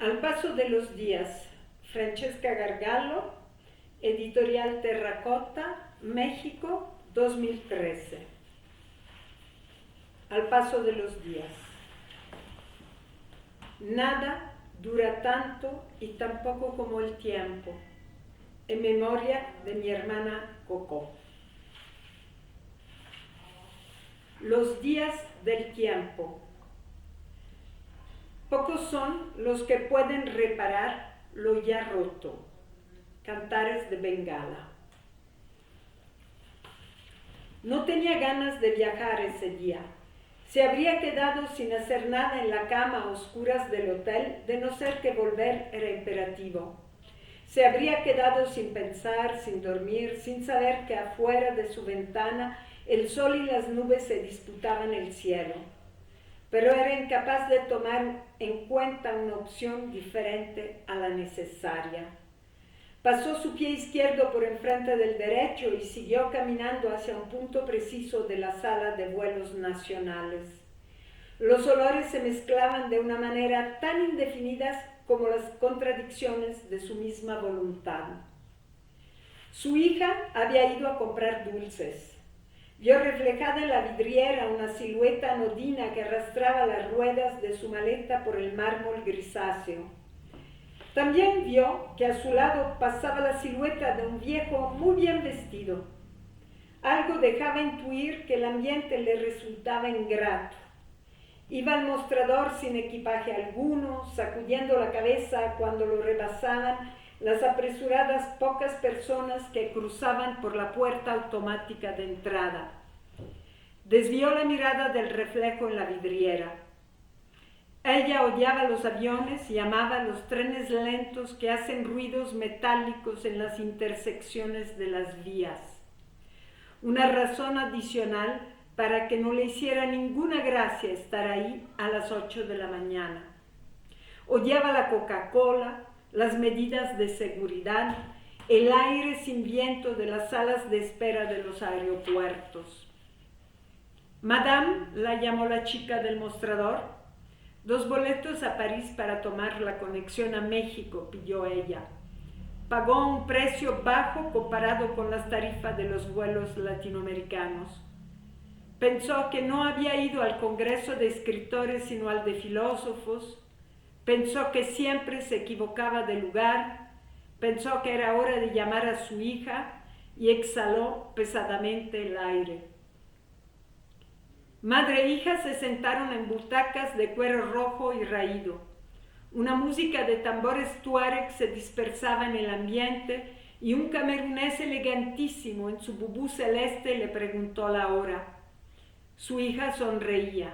Al paso de los días, Francesca Gargallo, Editorial Terracota, México, 2013. Al paso de los días. Nada dura tanto y tan poco como el tiempo. En memoria de mi hermana Coco. Los días del tiempo. Pocos son los que pueden reparar lo ya roto. Cantares de Bengala. No tenía ganas de viajar ese día. Se habría quedado sin hacer nada en la cama a oscuras del hotel, de no ser que volver era imperativo. Se habría quedado sin pensar, sin dormir, sin saber que afuera de su ventana el sol y las nubes se disputaban el cielo. Pero era incapaz de tomar en cuenta una opción diferente a la necesaria. Pasó su pie izquierdo por enfrente del derecho y siguió caminando hacia un punto preciso de la sala de vuelos nacionales. Los olores se mezclaban de una manera tan indefinidas como las contradicciones de su misma voluntad. Su hija había ido a comprar dulces. Vio reflejada en la vidriera una silueta anodina que arrastraba las ruedas de su maleta por el mármol grisáceo. También vio que a su lado pasaba la silueta de un viejo muy bien vestido. Algo dejaba intuir que el ambiente le resultaba ingrato. Iba al mostrador sin equipaje alguno, sacudiendo la cabeza cuando lo rebasaban las apresuradas pocas personas que cruzaban por la puerta automática de entrada. Desvió la mirada del reflejo en la vidriera. Ella odiaba los aviones y amaba los trenes lentos que hacen ruidos metálicos en las intersecciones de las vías. Una razón adicional para que no le hiciera ninguna gracia estar ahí a las 8 de la mañana. Odiaba la Coca-Cola, las medidas de seguridad, el aire sin viento de las salas de espera de los aeropuertos. Madame, la llamó la chica del mostrador. 2 boletos a París para tomar la conexión a México, pidió ella. Pagó un precio bajo comparado con las tarifas de los vuelos latinoamericanos. Pensó que no había ido al Congreso de Escritores sino al de Filósofos. Pensó que siempre se equivocaba de lugar. Pensó que era hora de llamar a su hija y exhaló pesadamente el aire. Madre e hija se sentaron en butacas de cuero rojo y raído. Una música de tambores tuareg se dispersaba en el ambiente y un camerunés elegantísimo en su bubú celeste le preguntó la hora. Su hija sonreía.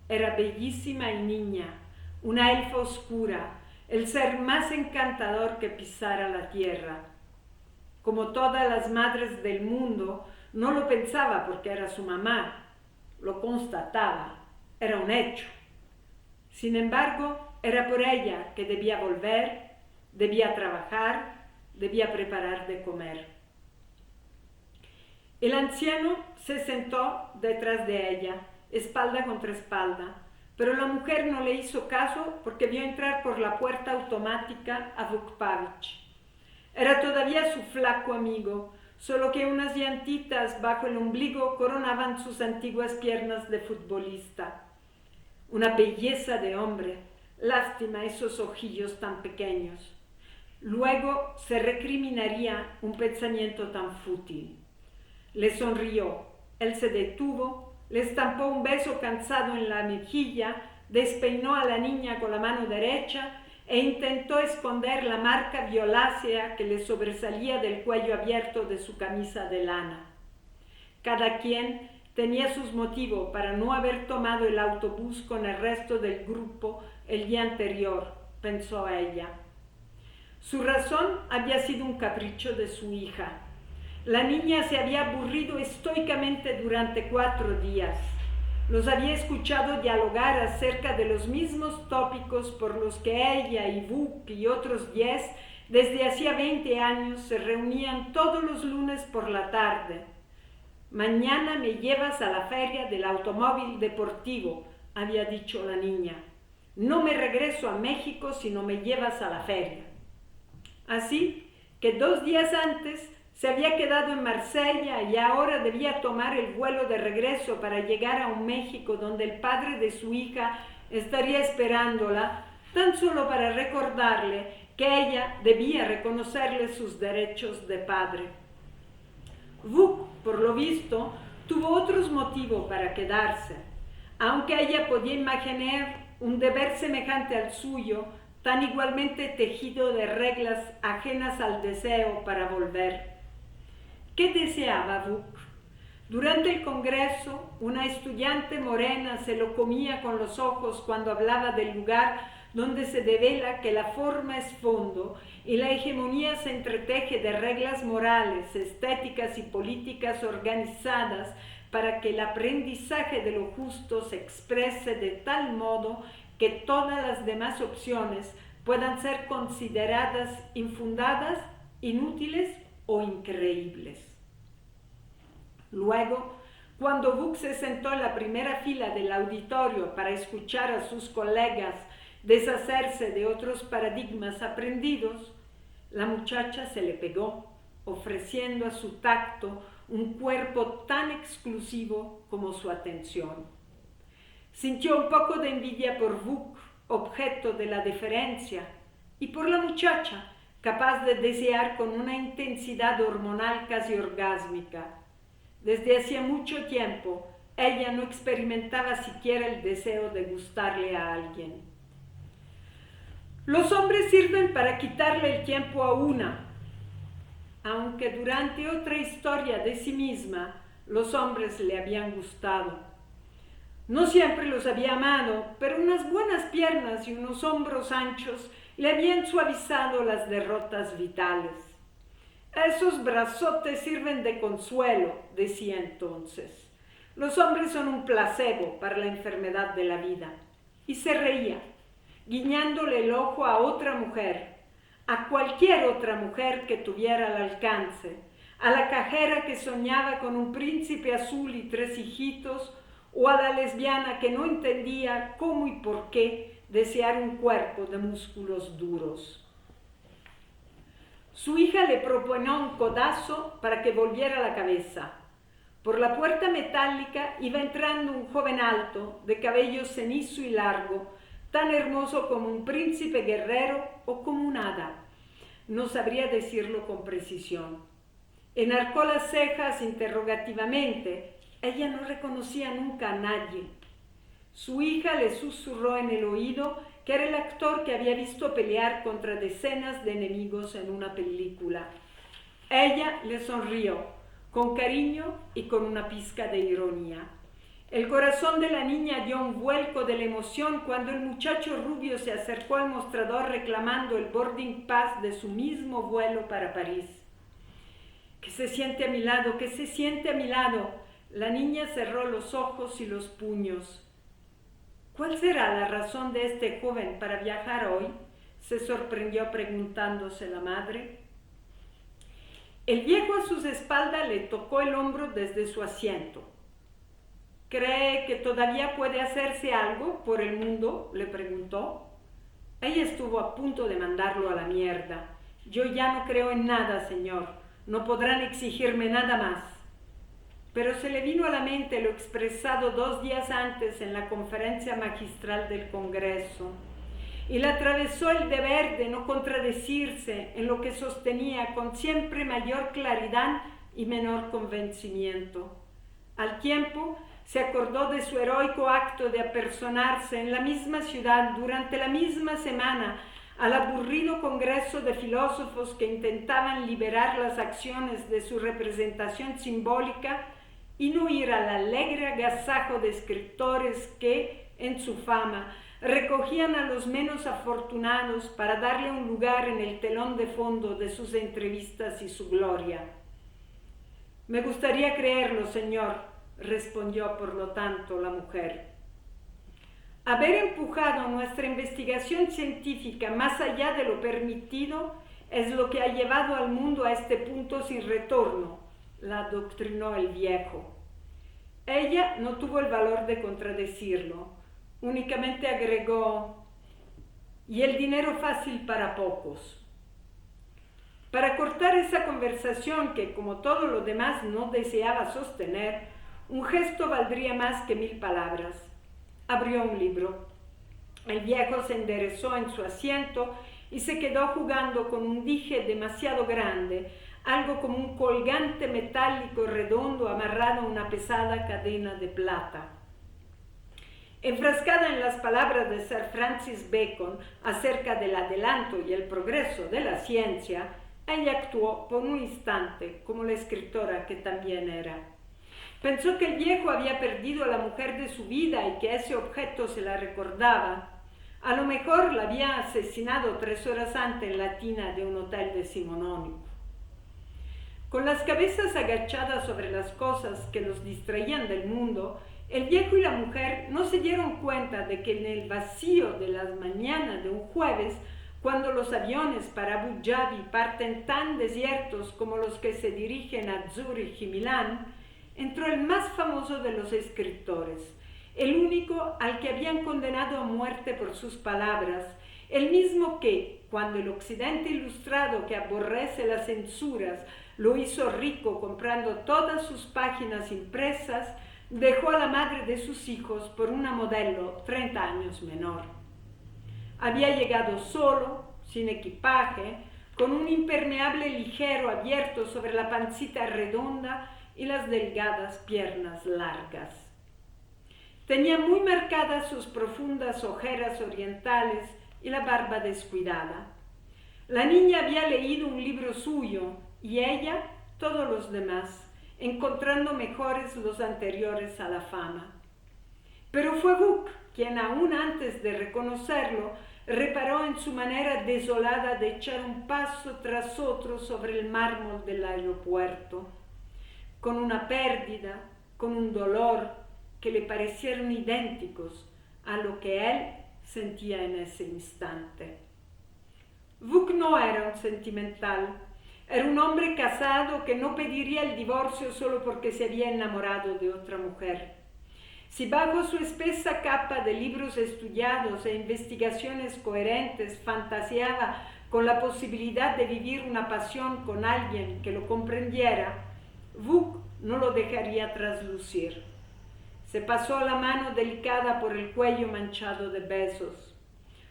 Era bellísima y niña, una elfa oscura, el ser más encantador que pisara la tierra. Como todas las madres del mundo, no lo pensaba porque era su mamá. Lo constataba, era un hecho. Sin embargo, era por ella que debía volver, debía trabajar, debía preparar de comer. El anciano se sentó detrás de ella, espalda contra espalda, pero la mujer no le hizo caso porque vio entrar por la puerta automática a Vukpavich. Era todavía su flaco amigo, solo que unas llantitas bajo el ombligo coronaban sus antiguas piernas de futbolista. Una belleza de hombre, lástima esos ojillos tan pequeños. Luego se recriminaría un pensamiento tan fútil. Le sonrió, él se detuvo, le estampó un beso cansado en la mejilla, despeinó a la niña con la mano derecha e intentó esconder la marca violácea que le sobresalía del cuello abierto de su camisa de lana. Cada quien tenía sus motivos para no haber tomado el autobús con el resto del grupo el día anterior, pensó ella. Su razón había sido un capricho de su hija. La niña se había aburrido estoicamente durante 4 días. Los había escuchado dialogar acerca de los mismos tópicos por los que ella y Vuk y otros 10 desde hacía 20 años se reunían todos los lunes por la tarde. Mañana me llevas a la feria del automóvil deportivo, había dicho la niña. No me regreso a México si no me llevas a la feria. Así que 2 días antes se había quedado en Marsella y ahora debía tomar el vuelo de regreso para llegar a un México donde el padre de su hija estaría esperándola, tan solo para recordarle que ella debía reconocerle sus derechos de padre. Vuk, por lo visto, tuvo otros motivos para quedarse, aunque ella podía imaginar un deber semejante al suyo, tan igualmente tejido de reglas ajenas al deseo para volver. ¿Qué deseaba Vuk? Durante el congreso, una estudiante morena se lo comía con los ojos cuando hablaba del lugar donde se devela que la forma es fondo y la hegemonía se entreteje de reglas morales, estéticas y políticas organizadas para que el aprendizaje de lo justo se exprese de tal modo que todas las demás opciones puedan ser consideradas infundadas, inútiles o increíbles. Luego, cuando Vuk se sentó en la primera fila del auditorio para escuchar a sus colegas deshacerse de otros paradigmas aprendidos, la muchacha se le pegó, ofreciendo a su tacto un cuerpo tan exclusivo como su atención. Sintió un poco de envidia por Vuk, objeto de la deferencia, y por la muchacha, capaz de desear con una intensidad hormonal casi orgásmica. Desde hacía mucho tiempo, ella no experimentaba siquiera el deseo de gustarle a alguien. Los hombres sirven para quitarle el tiempo a una, aunque durante otra historia de sí misma, los hombres le habían gustado. No siempre los había amado, pero unas buenas piernas y unos hombros anchos le habían suavizado las derrotas vitales. Esos brazotes sirven de consuelo, decía entonces. Los hombres son un placebo para la enfermedad de la vida. Y se reía, guiñándole el ojo a otra mujer, a cualquier otra mujer que tuviera al alcance, a la cajera que soñaba con un príncipe azul y 3 hijitos, o a la lesbiana que no entendía cómo y por qué desear un cuerpo de músculos duros. Su hija le propinó un codazo para que volviera la cabeza. Por la puerta metálica iba entrando un joven alto, de cabello cenizo y largo, tan hermoso como un príncipe guerrero o como un hada. No sabría decirlo con precisión. Enarcó las cejas interrogativamente. Ella no reconocía nunca a nadie. Su hija le susurró en el oído que era el actor que había visto pelear contra decenas de enemigos en una película. Ella le sonrió, con cariño y con una pizca de ironía. El corazón de la niña dio un vuelco de la emoción cuando el muchacho rubio se acercó al mostrador reclamando el boarding pass de su mismo vuelo para París. «Que se siente a mi lado, que se siente a mi lado». La niña cerró los ojos y los puños. «¿Cuál será la razón de este joven para viajar hoy?», se sorprendió preguntándose la madre. El viejo a sus espaldas le tocó el hombro desde su asiento. «¿Cree que todavía puede hacerse algo por el mundo?», le preguntó. Ella estuvo a punto de mandarlo a la mierda. «Yo ya no creo en nada, señor. No podrán exigirme nada más». Pero se le vino a la mente lo expresado 2 días antes en la conferencia magistral del Congreso, y le atravesó el deber de no contradecirse en lo que sostenía con siempre mayor claridad y menor convencimiento. Al tiempo, se acordó de su heroico acto de apersonarse en la misma ciudad durante la misma semana al aburrido congreso de filósofos que intentaban liberar las acciones de su representación simbólica y no ir al alegre agasajo de escritores que, en su fama, recogían a los menos afortunados para darle un lugar en el telón de fondo de sus entrevistas y su gloria. «Me gustaría creerlo, señor», respondió por lo tanto la mujer. «Haber empujado nuestra investigación científica más allá de lo permitido es lo que ha llevado al mundo a este punto sin retorno», la adoctrinó el viejo. Ella no tuvo el valor de contradecirlo. Únicamente agregó: y el dinero fácil para pocos. Para cortar esa conversación que, como todo lo demás, no deseaba sostener, un gesto valdría más que 1000 palabras. Abrió un libro. El viejo se enderezó en su asiento y se quedó jugando con un dije demasiado grande, algo como un colgante metálico redondo amarrado a una pesada cadena de plata. Enfrascada en las palabras de Sir Francis Bacon acerca del adelanto y el progreso de la ciencia, ella actuó por un instante como la escritora que también era. Pensó que el viejo había perdido a la mujer de su vida y que ese objeto se la recordaba. A lo mejor la había asesinado 3 horas antes en la tina de un hotel decimonónico. Con las cabezas agachadas sobre las cosas que los distraían del mundo, el viejo y la mujer no se dieron cuenta de que en el vacío de las mañanas de un jueves, cuando los aviones para Abu Dhabi parten tan desiertos como los que se dirigen a Zúrich y Milán, entró el más famoso de los escritores, el único al que habían condenado a muerte por sus palabras, el mismo que, cuando el Occidente ilustrado que aborrece las censuras lo hizo rico comprando todas sus páginas impresas, dejó a la madre de sus hijos por una modelo 30 años menor. Había llegado solo, sin equipaje, con un impermeable ligero abierto sobre la pancita redonda y las delgadas piernas largas. Tenía muy marcadas sus profundas ojeras orientales y la barba descuidada. La niña había leído un libro suyo y ella todos los demás, encontrando mejores los anteriores a la fama. Pero fue Buck quien, aún antes de reconocerlo, reparó en su manera desolada de echar un paso tras otro sobre el mármol del aeropuerto, con una pérdida, con un dolor que le parecieron idénticos a lo que él sentía en ese instante. Buck no era un sentimental, era un hombre casado que no pediría el divorcio solo porque se había enamorado de otra mujer. Si bajo su espesa capa de libros estudiados e investigaciones coherentes fantaseaba con la posibilidad de vivir una pasión con alguien que lo comprendiera, Buck no lo dejaría traslucir. Se pasó la mano delicada por el cuello manchado de besos.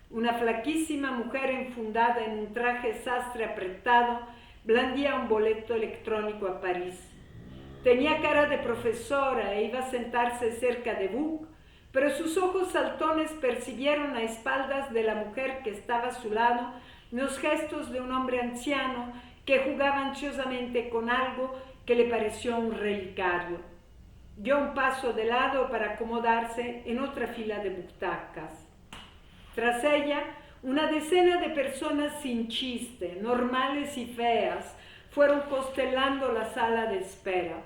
Una flaquísima mujer enfundada en un traje sastre apretado blandía un boleto electrónico a París. Tenía cara de profesora e iba a sentarse cerca de Buck, pero sus ojos saltones percibieron a espaldas de la mujer que estaba a su lado los gestos de un hombre anciano que jugaba ansiosamente con algo que le pareció un relicario. Dio un paso de lado para acomodarse en otra fila de butacas. Tras ella, una decena de personas sin chiste, normales y feas, fueron constelando la sala de espera.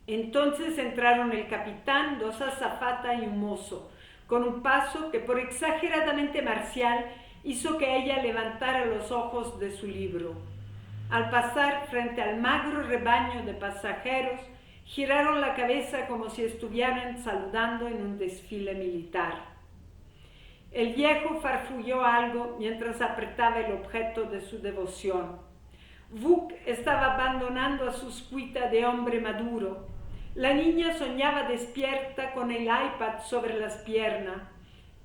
Entonces entraron el capitán, 2 azafatas y un mozo, con un paso que por exageradamente marcial hizo que ella levantara los ojos de su libro. Al pasar frente al magro rebaño de pasajeros, giraron la cabeza como si estuvieran saludando en un desfile militar. El viejo farfulló algo mientras apretaba el objeto de su devoción. Buck estaba abandonando a su escuita de hombre maduro. La niña soñaba despierta con el iPad sobre las piernas.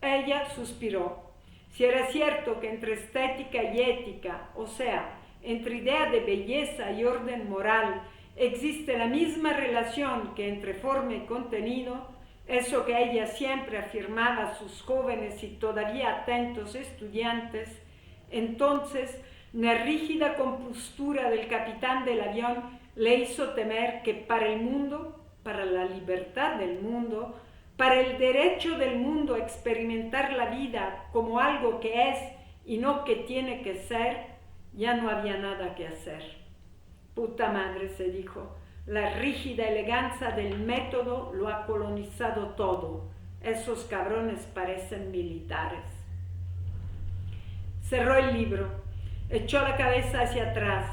Ella suspiró. Si era cierto que entre estética y ética, o sea, entre idea de belleza y orden moral, existe la misma relación que entre forma y contenido, eso que ella siempre afirmaba a sus jóvenes y todavía atentos estudiantes, entonces la rígida compostura del capitán del avión le hizo temer que para el mundo, para la libertad del mundo, para el derecho del mundo a experimentar la vida como algo que es y no que tiene que ser, ya no había nada que hacer. Puta madre, se dijo, la rígida elegancia del método lo ha colonizado todo. Esos cabrones parecen militares. Cerró el libro, echó la cabeza hacia atrás,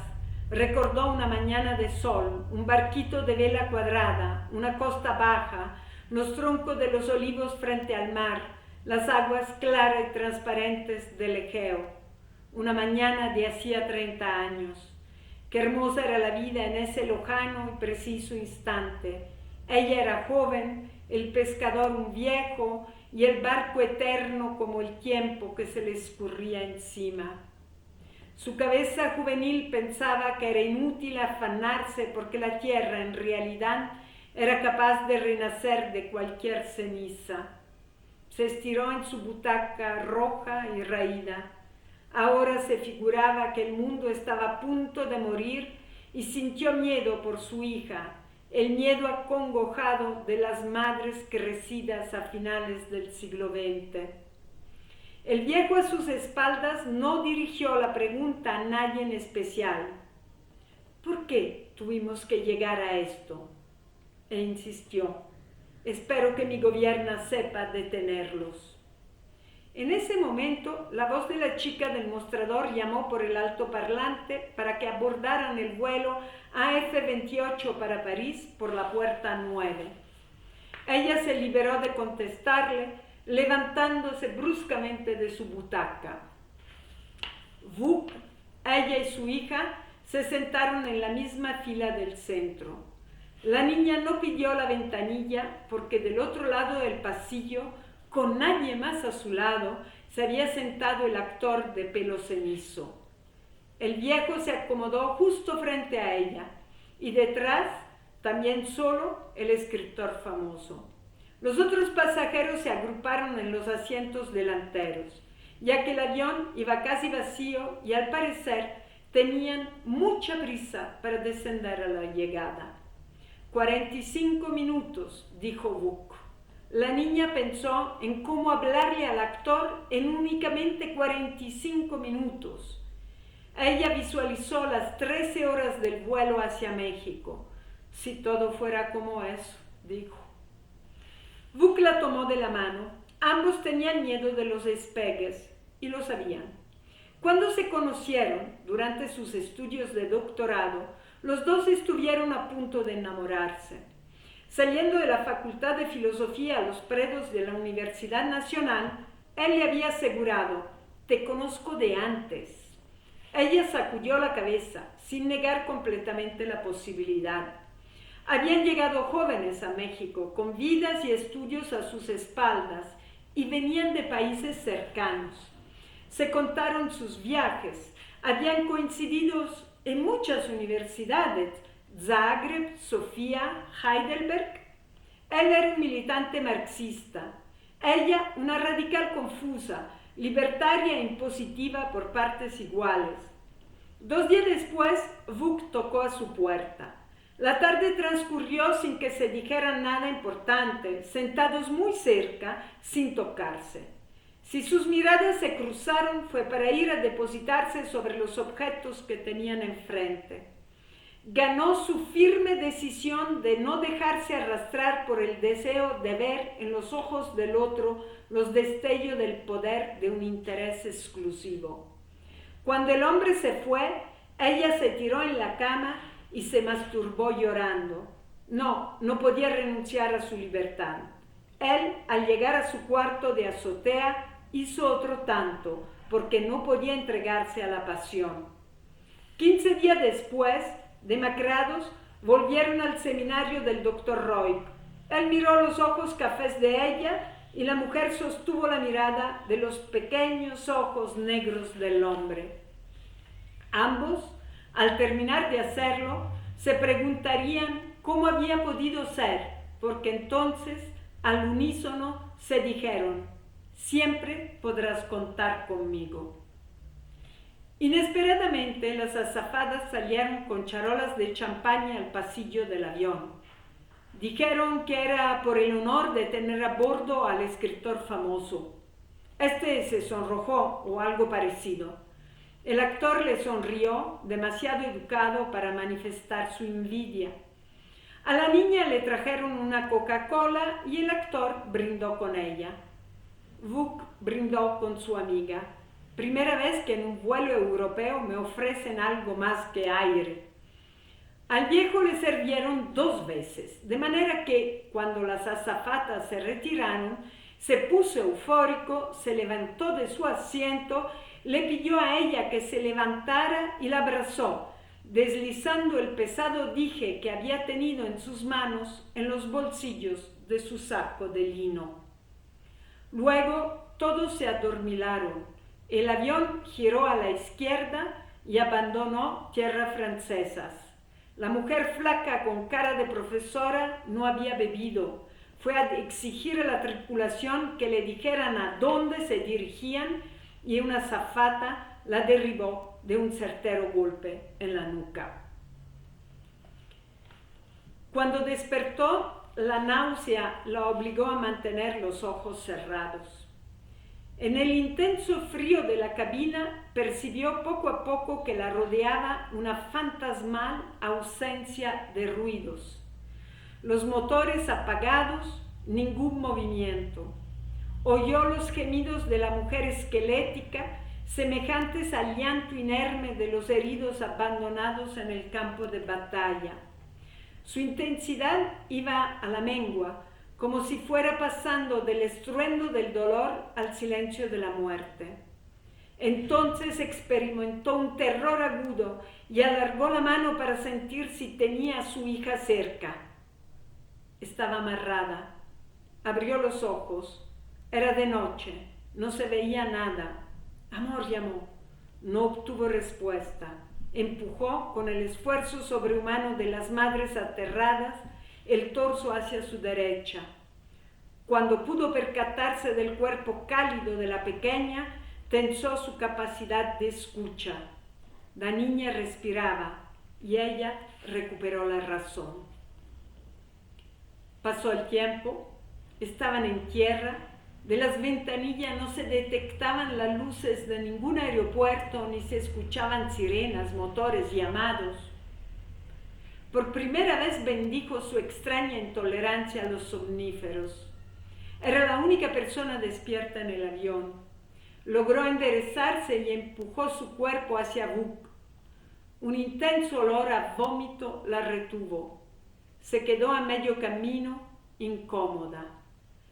recordó una mañana de sol, un barquito de vela cuadrada, una costa baja, los troncos de los olivos frente al mar, las aguas claras y transparentes del Egeo, una mañana de hacía 30 años. Qué hermosa era la vida en ese lejano y preciso instante. Ella era joven, el pescador un viejo y el barco eterno como el tiempo que se le escurría encima. Su cabeza juvenil pensaba que era inútil afanarse porque la tierra en realidad era capaz de renacer de cualquier ceniza. Se estiró en su butaca roja y raída. Ahora se figuraba que el mundo estaba a punto de morir y sintió miedo por su hija, el miedo acongojado de las madres crecidas a finales del siglo XX. El viejo a sus espaldas no dirigió la pregunta a nadie en especial. ¿Por qué tuvimos que llegar a esto? E insistió, espero que mi gobierno sepa detenerlos. En ese momento, la voz de la chica del mostrador llamó por el altoparlante para que abordaran el vuelo AF-28 para París por la puerta 9. Ella se liberó de contestarle, levantándose bruscamente de su butaca. Vuk, ella y su hija se sentaron en la misma fila del centro. La niña no pidió la ventanilla porque del otro lado del pasillo, con nadie más a su lado, se había sentado el actor de pelo cenizo. El viejo se acomodó justo frente a ella y detrás, también solo, el escritor famoso. Los otros pasajeros se agruparon en los asientos delanteros, ya que el avión iba casi vacío y al parecer tenían mucha prisa para descender a la llegada. 45 minutos, dijo Vuk. La niña pensó en cómo hablarle al actor en únicamente 45 minutos. Ella visualizó las 13 horas del vuelo hacia México. Si todo fuera como eso, dijo. Vuk la tomó de la mano. Ambos tenían miedo de los despegues y lo sabían. Cuando se conocieron durante sus estudios de doctorado, los dos estuvieron a punto de enamorarse. Saliendo de la Facultad de Filosofía a los predos de la Universidad Nacional, él le había asegurado, te conozco de antes. Ella sacudió la cabeza, sin negar completamente la posibilidad. Habían llegado jóvenes a México, con vidas y estudios a sus espaldas, y venían de países cercanos. Se contaron sus viajes, habían coincidido en muchas universidades, Zagreb, Sofía, Heidelberg. Él era un militante marxista, ella una radical confusa, libertaria e impositiva por partes iguales. 2 días después, Vuk tocó a su puerta. La tarde transcurrió sin que se dijera nada importante, sentados muy cerca, sin tocarse. Si sus miradas se cruzaron, fue para ir a depositarse sobre los objetos que tenían enfrente. Ganó su firme decisión de no dejarse arrastrar por el deseo de ver en los ojos del otro los destellos del poder de un interés exclusivo. Cuando el hombre se fue, ella se tiró en la cama y se masturbó llorando. No podía renunciar a su libertad. Él, al llegar a su cuarto de azotea, hizo otro tanto, porque no podía entregarse a la pasión. 15 días después, demacrados, volvieron al seminario del doctor Roy. Él miró los ojos cafés de ella y la mujer sostuvo la mirada de los pequeños ojos negros del hombre. Ambos, al terminar de hacerlo, se preguntarían cómo había podido ser, porque entonces, al unísono, se dijeron, siempre podrás contar conmigo. Inesperadamente, las azafadas salieron con charolas de champaña al pasillo del avión. Dijeron que era por el honor de tener a bordo al escritor famoso. Este se sonrojó o algo parecido. El actor le sonrió, demasiado educado para manifestar su envidia. A la niña le trajeron una Coca-Cola y el actor brindó con ella. Vuk brindó con su amiga. Primera vez que en un vuelo europeo me ofrecen algo más que aire. Al viejo le sirvieron 2 veces, de manera que, cuando las azafatas se retiraron, Se puso eufórico, se levantó de su asiento, le pidió a ella que se levantara y la abrazó, deslizando el pesado dije que había tenido en sus manos en los bolsillos de su saco de lino. Luego todos se adormilaron. El avión giró a la izquierda y abandonó tierras francesas. La mujer flaca con cara de profesora no había bebido. Fue a exigir a la tripulación que le dijeran a dónde se dirigían y una azafata la derribó de un certero golpe en la nuca. Cuando despertó, la náusea la obligó a mantener los ojos cerrados. En el intenso frío de la cabina percibió poco a poco que la rodeaba una fantasmal ausencia de ruidos. Los motores apagados, ningún movimiento. Oyó los gemidos de la mujer esquelética, semejantes al llanto inerme de los heridos abandonados en el campo de batalla. Su intensidad iba a la mengua, como si fuera pasando del estruendo del dolor al silencio de la muerte. Entonces experimentó un terror agudo y alargó la mano para sentir si tenía a su hija cerca. Estaba amarrada. Abrió los ojos. Era de noche. No se veía nada. Amor, llamó. No obtuvo respuesta. Empujó con el esfuerzo sobrehumano de las madres aterradas el torso hacia su derecha. Cuando pudo percatarse del cuerpo cálido de la pequeña, tensó su capacidad de escucha. La niña respiraba y ella recuperó la razón. Pasó el tiempo, estaban en tierra, de las ventanillas no se detectaban las luces de ningún aeropuerto ni se escuchaban sirenas, motores, llamados. Por primera vez bendijo su extraña intolerancia a los somníferos. Era la única persona despierta en el avión. Logró enderezarse y empujó su cuerpo hacia Buk. Un intenso olor a vómito la retuvo. Se quedó a medio camino, incómoda.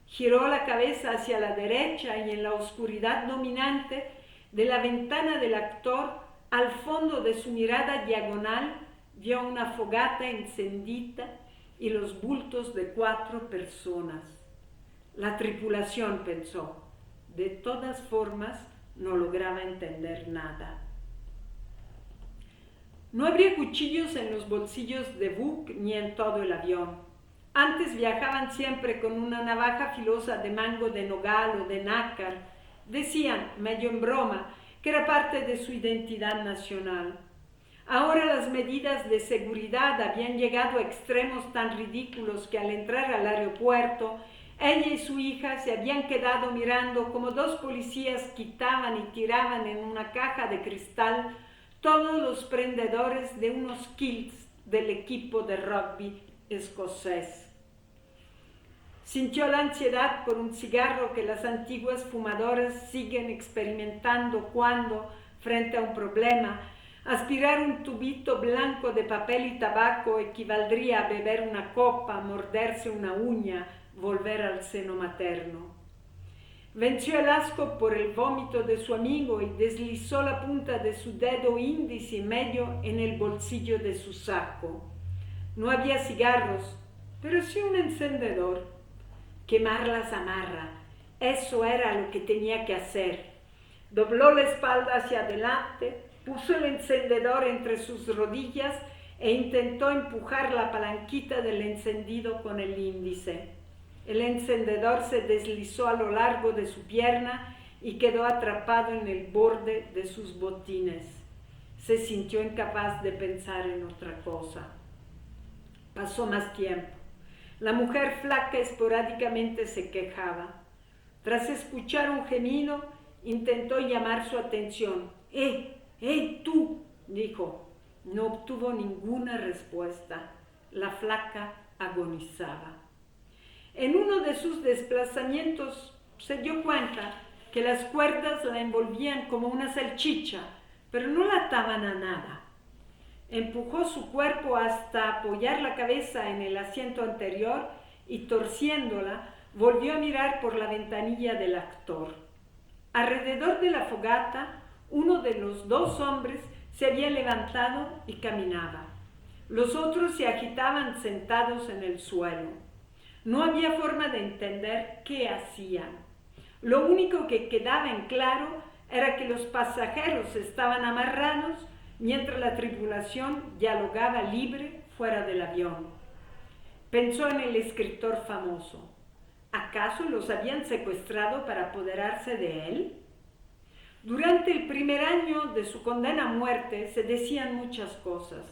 Giró la cabeza hacia la derecha y en la oscuridad dominante de la ventana del actor, al fondo de su mirada diagonal, vio una fogata encendida y los bultos de 4 personas. La tripulación, pensó. De todas formas, no lograba entender nada. No habría cuchillos en los bolsillos de Buk ni en todo el avión. Antes viajaban siempre con una navaja filosa de mango de nogal o de nácar. Decían, medio en broma, que era parte de su identidad nacional. Ahora las medidas de seguridad habían llegado a extremos tan ridículos que al entrar al aeropuerto, ella y su hija se habían quedado mirando como 2 policías quitaban y tiraban en una caja de cristal todos los prendedores de unos kilts del equipo de rugby escocés. Sintió la ansiedad por un cigarro que las antiguas fumadoras siguen experimentando cuando, frente a un problema, aspirar un tubito blanco de papel y tabaco equivaldría a beber una copa, morderse una uña, volver al seno materno. Venció el asco por el vómito de su amigo y deslizó la punta de su dedo índice medio en el bolsillo de su saco. No había cigarros, pero sí un encendedor. Quemar la zamarra, eso era lo que tenía que hacer. Dobló la espalda hacia adelante, puso el encendedor entre sus rodillas e intentó empujar la palanquita del encendido con el índice. El encendedor se deslizó a lo largo de su pierna y quedó atrapado en el borde de sus botines. Se sintió incapaz de pensar en otra cosa. Pasó más tiempo. La mujer flaca esporádicamente se quejaba. Tras escuchar un gemido, intentó llamar su atención. Tú! Dijo. No obtuvo ninguna respuesta. La flaca agonizaba. En uno de sus desplazamientos se dio cuenta que las cuerdas la envolvían como una salchicha, pero no la ataban a nada. Empujó su cuerpo hasta apoyar la cabeza en el asiento anterior y torciéndola, volvió a mirar por la ventanilla del actor. Alrededor de la fogata, uno de los dos hombres se había levantado y caminaba. Los otros se agitaban sentados en el suelo. No había forma de entender qué hacían. Lo único que quedaba en claro era que los pasajeros estaban amarrados mientras la tripulación dialogaba libre fuera del avión. Pensó en el escritor famoso. ¿Acaso los habían secuestrado para apoderarse de él? Durante el primer año de su condena a muerte se decían muchas cosas.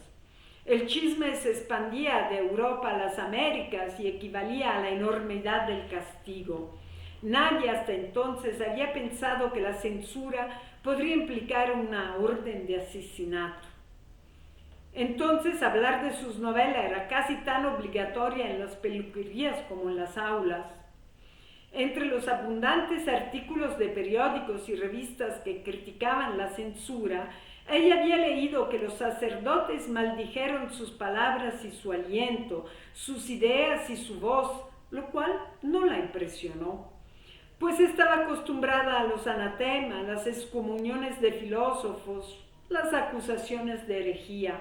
El chisme se expandía de Europa a las Américas y equivalía a la enormidad del castigo. Nadie hasta entonces había pensado que la censura podría implicar una orden de asesinato. Entonces hablar de sus novelas era casi tan obligatoria en las peluquerías como en las aulas. Entre los abundantes artículos de periódicos y revistas que criticaban la censura, ella había leído que los sacerdotes maldijeron sus palabras y su aliento, sus ideas y su voz, lo cual no la impresionó, pues estaba acostumbrada a los anatemas, las excomuniones de filósofos, las acusaciones de herejía.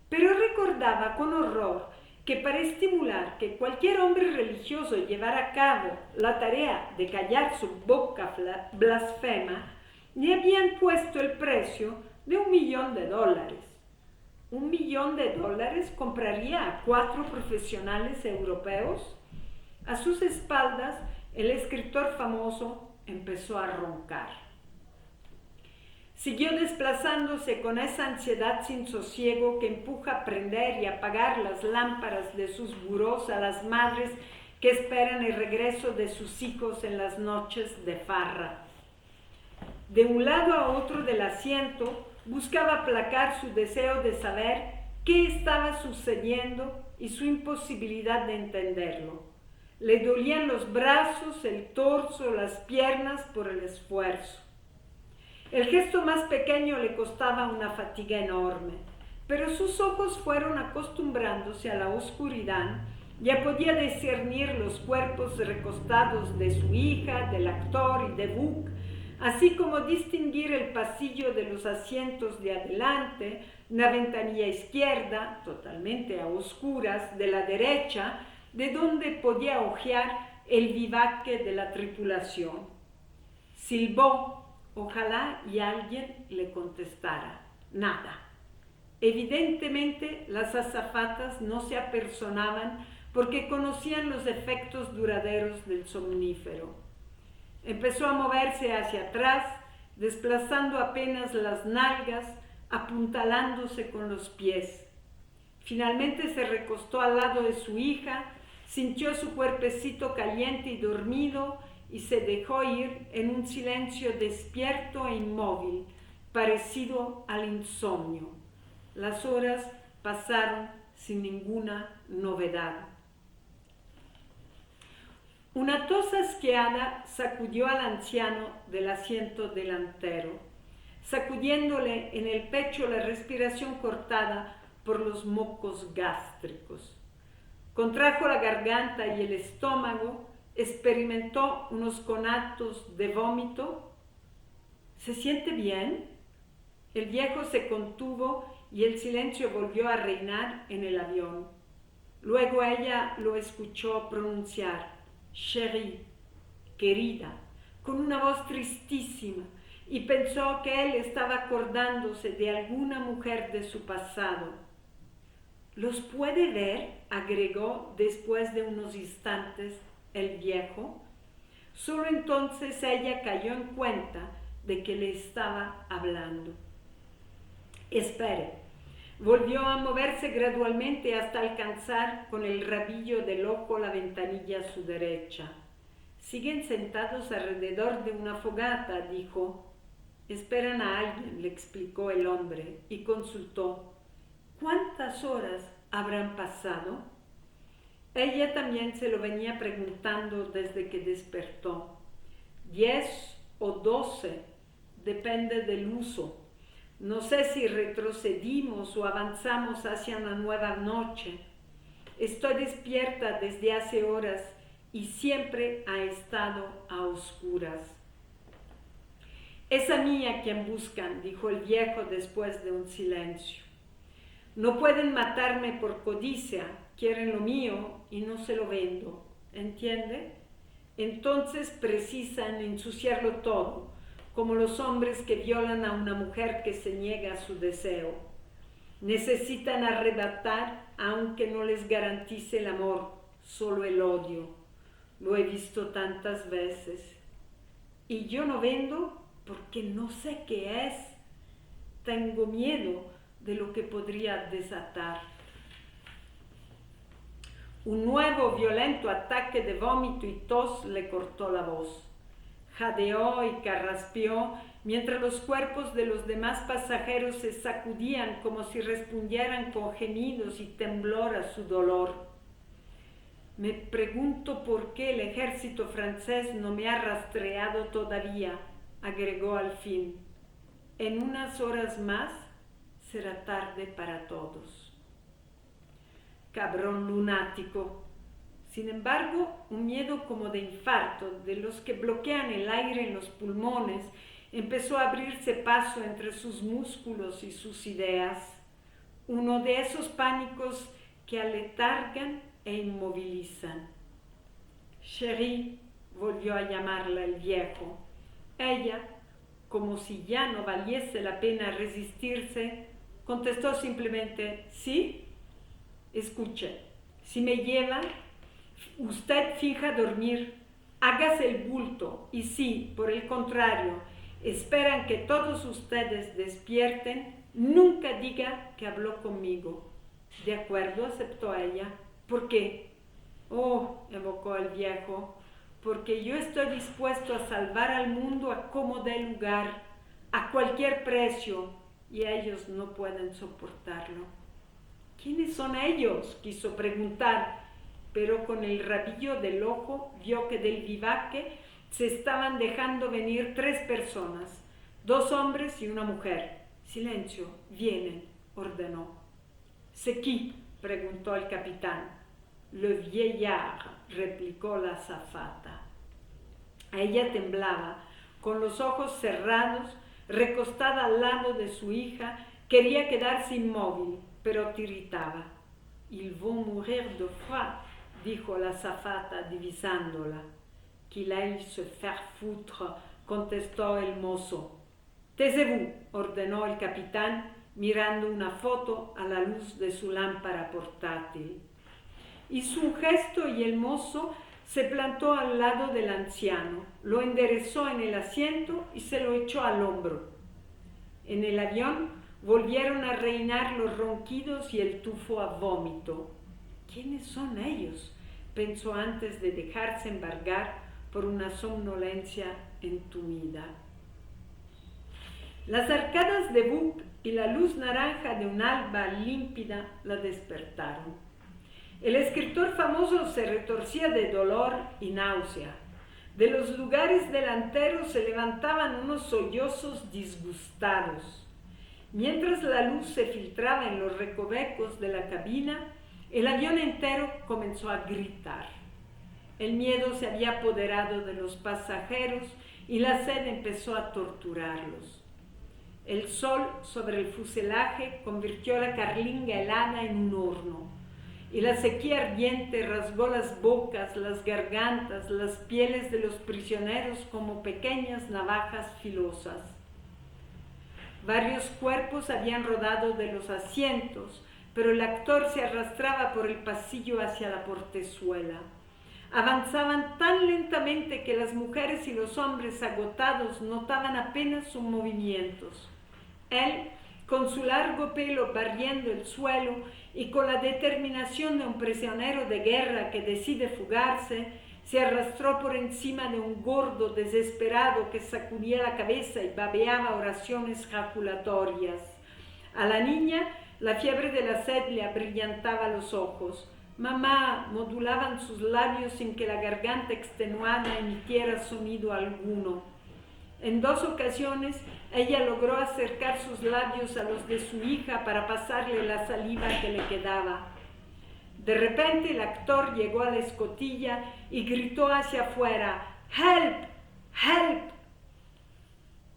Pero recordaba con horror que para estimular que cualquier hombre religioso llevara a cabo la tarea de callar su boca blasfema, le habían puesto el precio de $1 millón. $1 millón compraría a 4 profesionales europeos. A sus espaldas, el escritor famoso empezó a roncar. Siguió desplazándose con esa ansiedad sin sosiego que empuja a prender y apagar las lámparas de sus burós a las madres que esperan el regreso de sus hijos en las noches de farra. De un lado a otro del asiento, buscaba aplacar su deseo de saber qué estaba sucediendo y su imposibilidad de entenderlo. Le dolían los brazos, el torso, las piernas por el esfuerzo. El gesto más pequeño le costaba una fatiga enorme, pero sus ojos fueron acostumbrándose a la oscuridad. Ya podía discernir los cuerpos recostados de su hija, del actor y de Buck, así como distinguir el pasillo de los asientos de adelante, la ventanilla izquierda, totalmente a oscuras, de la derecha, de donde podía hojear el vivaque de la tripulación. Silbó. Ojalá y alguien le contestara. Nada. Evidentemente, las azafatas no se apersonaban porque conocían los efectos duraderos del somnífero. Empezó a moverse hacia atrás, desplazando apenas las nalgas, apuntalándose con los pies. Finalmente se recostó al lado de su hija, sintió su cuerpecito caliente y dormido, y se dejó ir en un silencio despierto e inmóvil, parecido al insomnio. Las horas pasaron sin ninguna novedad. Una tos asqueada sacudió al anciano del asiento delantero, sacudiéndole en el pecho la respiración cortada por los mocos gástricos. Contrajo la garganta y el estómago, experimentó unos conatos de vómito. ¿Se siente bien? El viejo se contuvo y el silencio volvió a reinar en el avión. Luego ella lo escuchó pronunciar, chérie, querida, con una voz tristísima, y pensó que él estaba acordándose de alguna mujer de su pasado. ¿Los puede ver?, agregó después de unos instantes el viejo. Solo entonces ella cayó en cuenta de que le estaba hablando. Espere. Volvió a moverse gradualmente hasta alcanzar con el rabillo del ojo la ventanilla a su derecha. Siguen sentados alrededor de una fogata, dijo. Esperan a alguien, le explicó el hombre, y consultó. ¿Cuántas horas habrán pasado? Ella también se lo venía preguntando desde que despertó. 10 o 12, depende del uso. No sé si retrocedimos o avanzamos hacia una nueva noche. Estoy despierta desde hace horas y siempre ha estado a oscuras. Es a mí a quien buscan, dijo el viejo después de un silencio. No pueden matarme por codicia, quieren lo mío y no se lo vendo, ¿entiende? Entonces precisan ensuciarlo todo, como los hombres que violan a una mujer que se niega a su deseo. Necesitan arrebatar, aunque no les garantice el amor, solo el odio. Lo he visto tantas veces. Y yo no vendo porque no sé qué es. Tengo miedo de lo que podría desatar. Un nuevo violento ataque de vómito y tos le cortó la voz. Jadeó y carraspeó mientras los cuerpos de los demás pasajeros se sacudían como si respondieran con gemidos y temblor a su dolor. Me pregunto por qué el ejército francés no me ha rastreado todavía, agregó al fin. En unas horas más será tarde para todos. Cabrón lunático. Sin embargo, un miedo como de infarto, de los que bloquean el aire en los pulmones, empezó a abrirse paso entre sus músculos y sus ideas. Uno de esos pánicos que aletargan e inmovilizan. Chérie, volvió a llamarla el viejo. Ella, como si ya no valiese la pena resistirse, contestó simplemente, ¿sí? Escuche, si me lleva, usted finja dormir, hágase el bulto, y si, por el contrario, esperan que todos ustedes despierten, nunca diga que habló conmigo. De acuerdo, aceptó ella. ¿Por qué? Oh, evocó el viejo, porque yo estoy dispuesto a salvar al mundo a como dé lugar, a cualquier precio, y ellos no pueden soportarlo. ¿Quiénes son ellos?, quiso preguntar, pero con el rabillo del ojo vio que del vivaque se estaban dejando venir 3 personas, 2 hombres y una mujer. Silencio, vienen, ordenó. ¿C'est qui?, preguntó el capitán. Le vieillard, replicó la azafata. Ella temblaba, con los ojos cerrados, recostada al lado de su hija, quería quedarse inmóvil, pero tiritaba. Ils vont mourir de froid, dijo la azafata divisándola. Qu'il aille se faire foutre, contestó el mozo. Taisez-vous, ordenó el capitán, mirando una foto a la luz de su lámpara portátil. Hizo un gesto y el mozo se plantó al lado del anciano, lo enderezó en el asiento y se lo echó al hombro. En el avión volvieron a reinar los ronquidos y el tufo a vómito. ¿Quiénes son ellos?, pensó antes de dejarse embargar por una somnolencia entumida. Las arcadas de Buc y la luz naranja de un alba límpida la despertaron. El escritor famoso se retorcía de dolor y náusea. De los lugares delanteros se levantaban unos sollozos disgustados. Mientras la luz se filtraba en los recovecos de la cabina, el avión entero comenzó a gritar. El miedo se había apoderado de los pasajeros y la sed empezó a torturarlos. El sol sobre el fuselaje convirtió la carlinga helada en un horno, y la sequía ardiente rasgó las bocas, las gargantas, las pieles de los prisioneros como pequeñas navajas filosas. Varios cuerpos habían rodado de los asientos, pero el actor se arrastraba por el pasillo hacia la portezuela. Avanzaban tan lentamente que las mujeres y los hombres agotados notaban apenas sus movimientos. Él, con su largo pelo barriendo el suelo y con la determinación de un prisionero de guerra que decide fugarse, se arrastró por encima de un gordo desesperado que sacudía la cabeza y babeaba oraciones jaculatorias. A la niña, la fiebre de la sed le abrillantaba los ojos. Mamá, modulaban sus labios sin que la garganta extenuada emitiera sonido alguno. En 2 ocasiones, ella logró acercar sus labios a los de su hija para pasarle la saliva que le quedaba. De repente el actor llegó a la escotilla y gritó hacia afuera: ¡Help! ¡Help!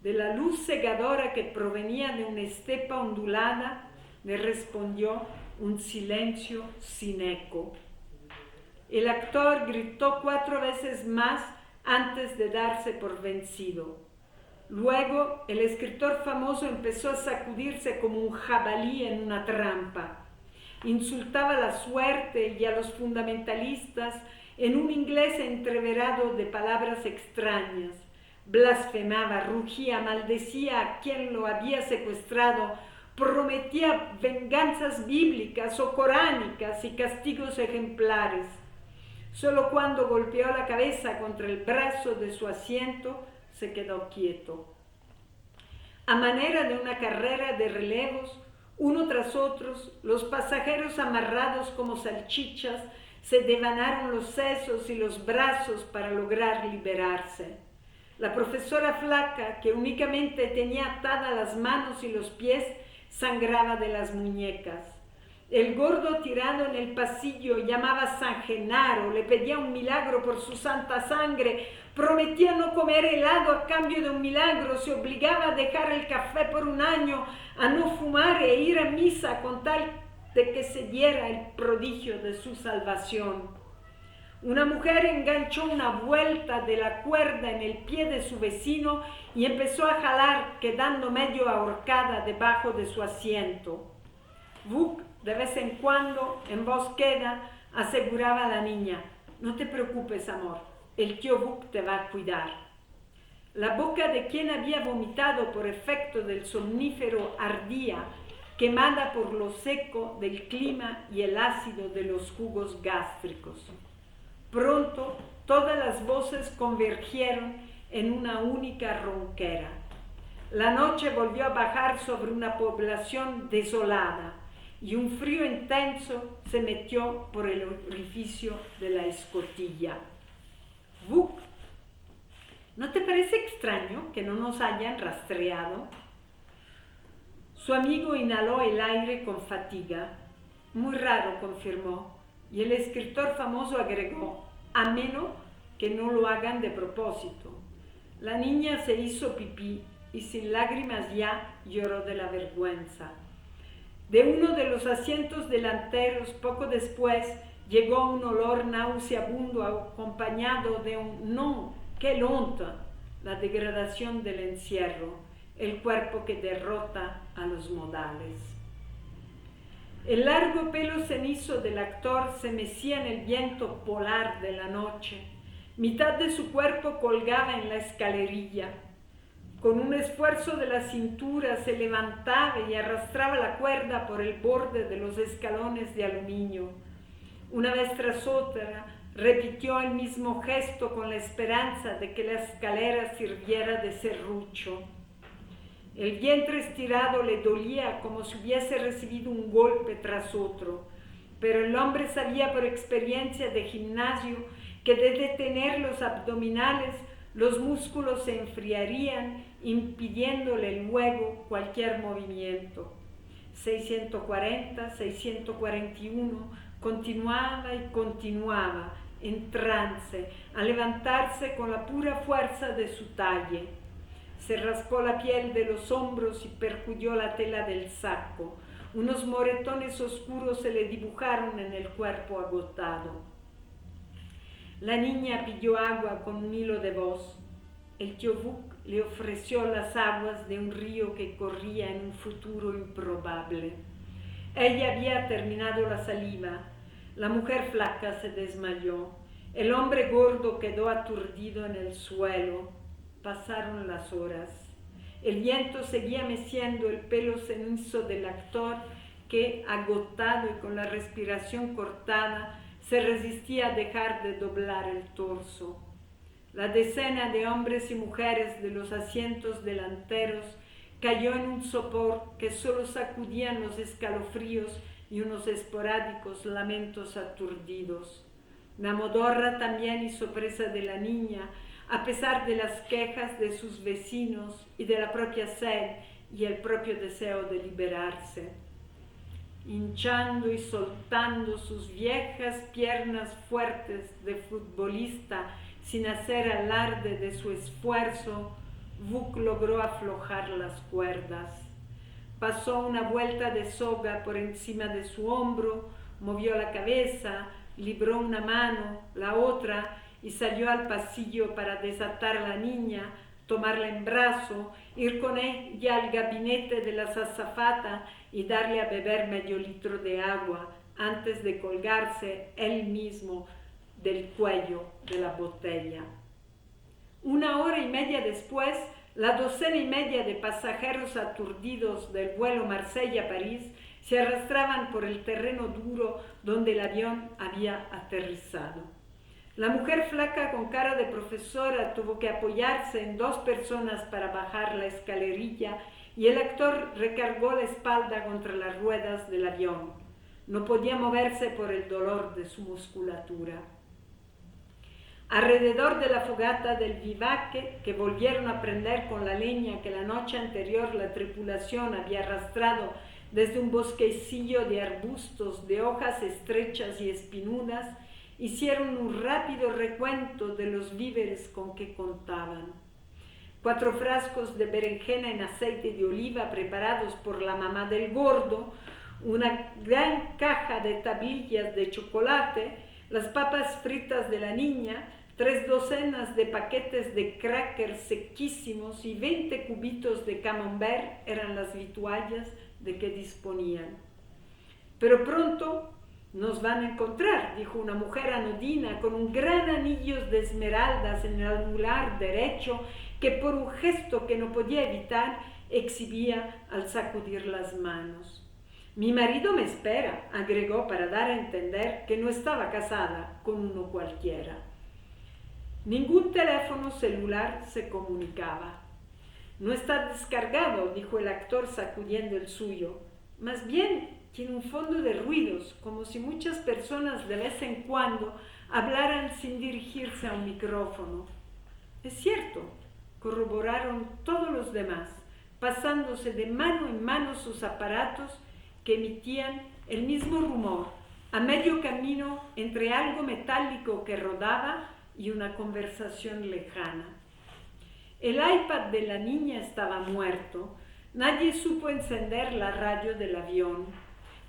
De la luz cegadora que provenía de una estepa ondulada, le respondió un silencio sin eco. El actor gritó 4 veces más antes de darse por vencido. Luego, el escritor famoso empezó a sacudirse como un jabalí en una trampa. Insultaba a la suerte y a los fundamentalistas en un inglés entreverado de palabras extrañas. Blasfemaba, rugía, maldecía a quien lo había secuestrado, prometía venganzas bíblicas o coránicas y castigos ejemplares. Solo cuando golpeó la cabeza contra el brazo de su asiento, se quedó quieto. A manera de una carrera de relevos, uno tras otro, los pasajeros amarrados como salchichas se devanaron los sesos y los brazos para lograr liberarse. La profesora flaca, que únicamente tenía atadas las manos y los pies, sangraba de las muñecas. El gordo tirado en el pasillo llamaba a San Genaro, le pedía un milagro por su santa sangre, prometía no comer helado a cambio de un milagro, se obligaba a dejar el café por un año, a no fumar e ir a misa con tal de que se diera el prodigio de su salvación. Una mujer enganchó una vuelta de la cuerda en el pie de su vecino y empezó a jalar, quedando medio ahorcada debajo de su asiento. Vuk, de vez en cuando, en voz queda, aseguraba a la niña: no te preocupes, amor, el tío Vuk te va a cuidar. La boca de quien había vomitado por efecto del somnífero ardía, quemada por lo seco del clima y el ácido de los jugos gástricos. Pronto todas las voces convergieron en una única ronquera. La noche volvió a bajar sobre una población desolada y un frío intenso se metió por el orificio de la escotilla. Vuk, ¿no te parece extraño que no nos hayan rastreado? Su amigo inhaló el aire con fatiga. Muy raro, confirmó. Y el escritor famoso agregó: a menos que no lo hagan de propósito. La niña se hizo pipí y sin lágrimas ya lloró de la vergüenza. De uno de los asientos delanteros, poco después, llegó un olor nauseabundo acompañado de un «no, qué lonta», la degradación del encierro, el cuerpo que derrota a los modales. El largo pelo cenizo del actor se mecía en el viento polar de la noche. Mitad de su cuerpo colgaba en la escalerilla. Con un esfuerzo de la cintura se levantaba y arrastraba la cuerda por el borde de los escalones de aluminio. Una vez tras otra, repitió el mismo gesto con la esperanza de que la escalera sirviera de serrucho. El vientre estirado le dolía como si hubiese recibido un golpe tras otro, pero el hombre sabía por experiencia de gimnasio que de detener los abdominales, los músculos se enfriarían, impidiéndole luego cualquier movimiento. 640, 641, continuaba y continuaba, en trance, a levantarse con la pura fuerza de su talle. Se raspó la piel de los hombros y percudió la tela del saco. Unos moretones oscuros se le dibujaron en el cuerpo agotado. La niña pidió agua con un hilo de voz. El tío Vuk le ofreció las aguas de un río que corría en un futuro improbable. Ella había terminado la saliva. La mujer flaca se desmayó. El hombre gordo quedó aturdido en el suelo. Pasaron las horas. El viento seguía meciendo el pelo cenizo del actor que, agotado y con la respiración cortada, se resistía a dejar de doblar el torso. La decena de hombres y mujeres de los asientos delanteros cayó en un sopor que solo sacudían los escalofríos y unos esporádicos lamentos aturdidos. La modorra también hizo presa de la niña, a pesar de las quejas de sus vecinos y de la propia sed y el propio deseo de liberarse. hinchando y soltando sus viejas piernas fuertes de futbolista sin hacer alarde de su esfuerzo, Vuk logró aflojar las cuerdas. Pasó una vuelta de soga por encima de su hombro, movió la cabeza, libró una mano, la otra, y salió al pasillo para desatar a la niña, tomarla en brazo, ir con ella al gabinete de la azafata y darle a beber medio litro de agua antes de colgarse él mismo del cuello de la botella. 1 hora y media después, la 12:30 de pasajeros aturdidos del vuelo Marsella-París se arrastraban por el terreno duro donde el avión había aterrizado. La mujer flaca con cara de profesora tuvo que apoyarse en 2 personas para bajar la escalerilla y el actor recargó la espalda contra las ruedas del avión. No podía moverse por el dolor de su musculatura. Alrededor de la fogata del vivaque, que volvieron a prender con la leña que la noche anterior la tripulación había arrastrado desde un bosquecillo de arbustos de hojas estrechas y espinudas, hicieron un rápido recuento de los víveres con que contaban. 4 frascos de berenjena en aceite de oliva preparados por la mamá del gordo, una gran caja de tablillas de chocolate, las papas fritas de la niña, 3 docenas de paquetes de crackers sequísimos y 20 cubitos de camembert eran las vituallas de que disponían. Pero pronto nos van a encontrar, dijo una mujer anodina con un gran anillo de esmeraldas en el anular derecho que por un gesto que no podía evitar exhibía al sacudir las manos. Mi marido me espera, agregó para dar a entender que no estaba casada con uno cualquiera. Ningún teléfono celular se comunicaba. No está descargado, dijo el actor sacudiendo el suyo. Más bien tiene un fondo de ruidos, como si muchas personas de vez en cuando hablaran sin dirigirse a un micrófono. Es cierto, corroboraron todos los demás, pasándose de mano en mano sus aparatos que emitían el mismo rumor, a medio camino entre algo metálico que rodaba y una conversación lejana. El iPad de la niña estaba muerto. Nadie supo encender la radio del avión.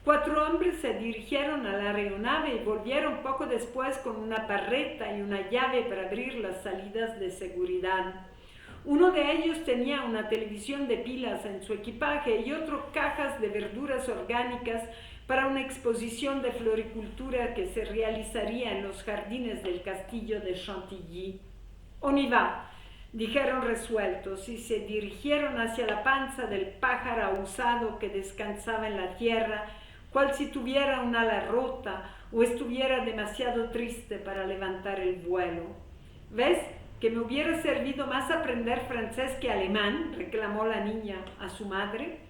4 hombres se dirigieron a la aeronave y volvieron poco después con una barreta y una llave para abrir las salidas de seguridad. Uno de ellos tenía una televisión de pilas en su equipaje y otro cajas de verduras orgánicas para una exposición de floricultura que se realizaría en los jardines del castillo de Chantilly. «On y va», dijeron resueltos y se dirigieron hacia la panza del pájaro ahusado que descansaba en la tierra, cual si tuviera un ala rota o estuviera demasiado triste para levantar el vuelo. «¿Ves que me hubiera servido más aprender francés que alemán?», reclamó la niña a su madre.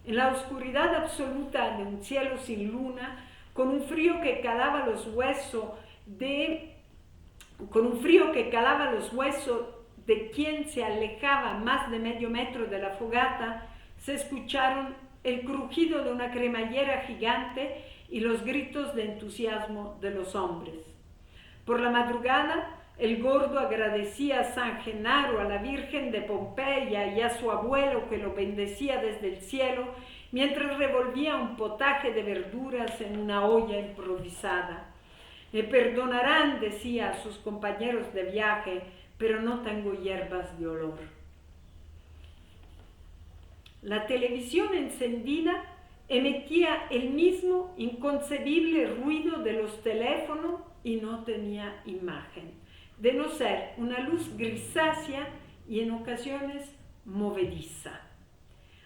En la oscuridad absoluta de un cielo sin luna, con un frío que calaba los huesos de quien se alejaba más de medio metro de la fogata, se escucharon el crujido de una cremallera gigante y los gritos de entusiasmo de los hombres. Por la madrugada, el gordo agradecía a San Genaro, a la Virgen de Pompeya y a su abuelo que lo bendecía desde el cielo, mientras revolvía un potaje de verduras en una olla improvisada. «Me perdonarán», decía a sus compañeros de viaje, «pero no tengo hierbas de olor». La televisión encendida emitía el mismo inconcebible ruido de los teléfonos y no tenía imagen, de no ser una luz grisácea y en ocasiones movediza.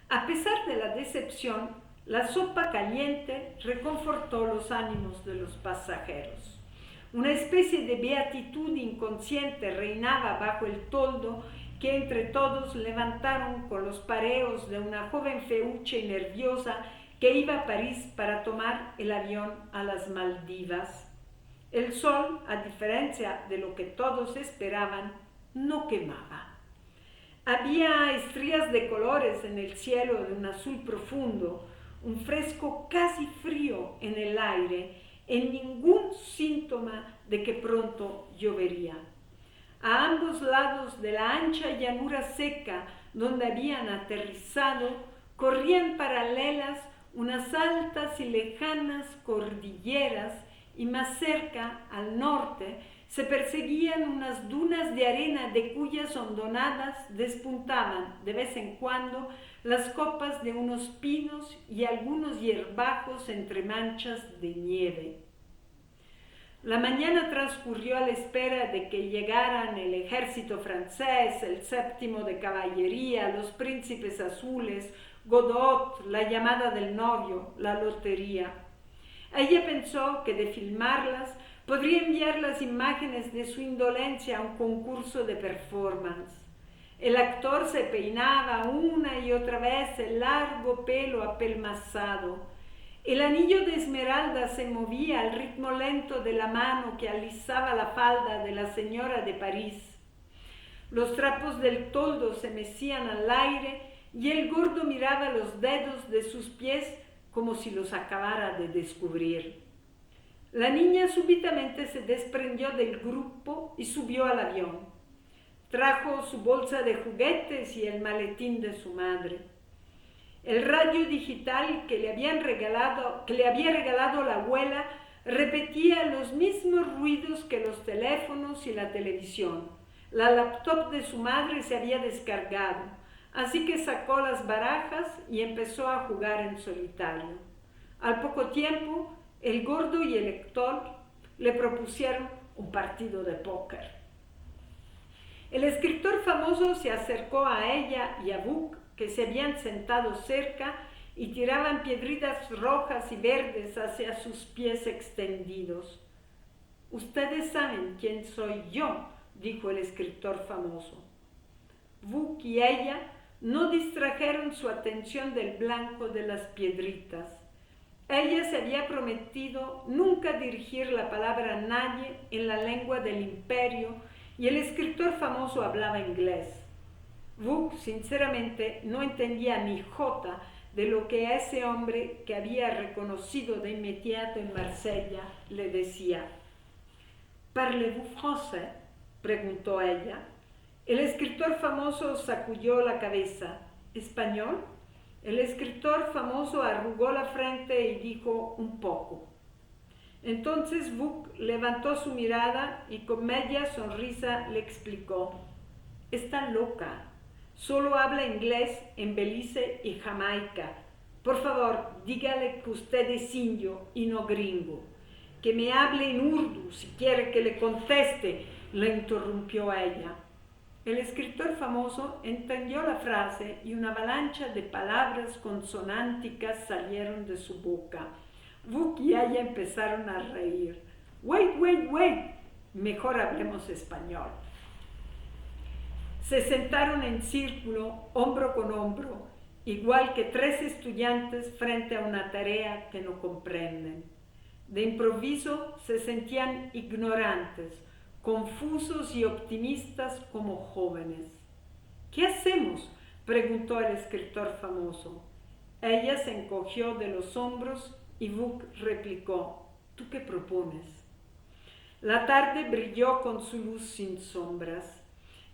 A pesar de la decepción, la sopa caliente reconfortó los ánimos de los pasajeros. Una especie de beatitud inconsciente reinaba bajo el toldo que entre todos levantaron con los pareos de una joven feucha y nerviosa que iba a París para tomar el avión a las Maldivas. El sol, a diferencia de lo que todos esperaban, no quemaba. Había estrías de colores en el cielo de un azul profundo, un fresco casi frío en el aire, en ningún síntoma de que pronto llovería. A ambos lados de la ancha llanura seca donde habían aterrizado, corrían paralelas unas altas y lejanas cordilleras y más cerca, al norte, se perseguían unas dunas de arena de cuyas hondonadas despuntaban de vez en cuando las copas de unos pinos y algunos hierbajos entre manchas de nieve. La mañana transcurrió a la espera de que llegaran el ejército francés, el séptimo de caballería, los príncipes azules, Godot, la llamada del novio, la lotería. Ella pensó que de filmarlas podría enviar las imágenes de su indolencia a un concurso de performance. El actor se peinaba una y otra vez el largo pelo apelmazado. El anillo de esmeralda se movía al ritmo lento de la mano que alisaba la falda de la señora de París. Los trapos del toldo se mecían al aire y el gordo miraba los dedos de sus pies como si los acabara de descubrir. La niña súbitamente se desprendió del grupo y subió al avión. Trajo su bolsa de juguetes y el maletín de su madre. El radio digital que le había regalado la abuela repetía los mismos ruidos que los teléfonos y la televisión. La laptop de su madre se había descargado, así que sacó las barajas y empezó a jugar en solitario. Al poco tiempo, el gordo y el Héctor le propusieron un partido de póker. El escritor famoso se acercó a ella y a Buck, que se habían sentado cerca y tiraban piedritas rojas y verdes hacia sus pies extendidos. «Ustedes saben quién soy yo», dijo el escritor famoso. Buck y ella no distrajeron su atención del blanco de las piedritas. Ella se había prometido nunca dirigir la palabra a nadie en la lengua del imperio y el escritor famoso hablaba inglés. Buck, sinceramente, no entendía ni jota de lo que ese hombre que había reconocido de inmediato en Marsella le decía. «¿Parlez-vous français?», preguntó ella. El escritor famoso sacudió la cabeza. «¿Español?». El escritor famoso arrugó la frente y dijo un poco. Entonces Buck levantó su mirada y con media sonrisa le explicó. «Está loca. Solo habla inglés en Belice y Jamaica. Por favor, dígale que usted es indio y no gringo. Que me hable en urdu si quiere que le conteste», le interrumpió ella. El escritor famoso entendió la frase y una avalancha de palabras consonánticas salieron de su boca. Buck y ella empezaron a reír. Wait, mejor hablemos español». Se sentaron en círculo, hombro con hombro, igual que tres estudiantes frente a una tarea que no comprenden. De improviso se sentían ignorantes, confusos y optimistas como jóvenes. «¿Qué hacemos?», preguntó el escritor famoso. Ella se encogió de los hombros y Buck replicó. «¿Tú qué propones?». La tarde brilló con su luz sin sombras.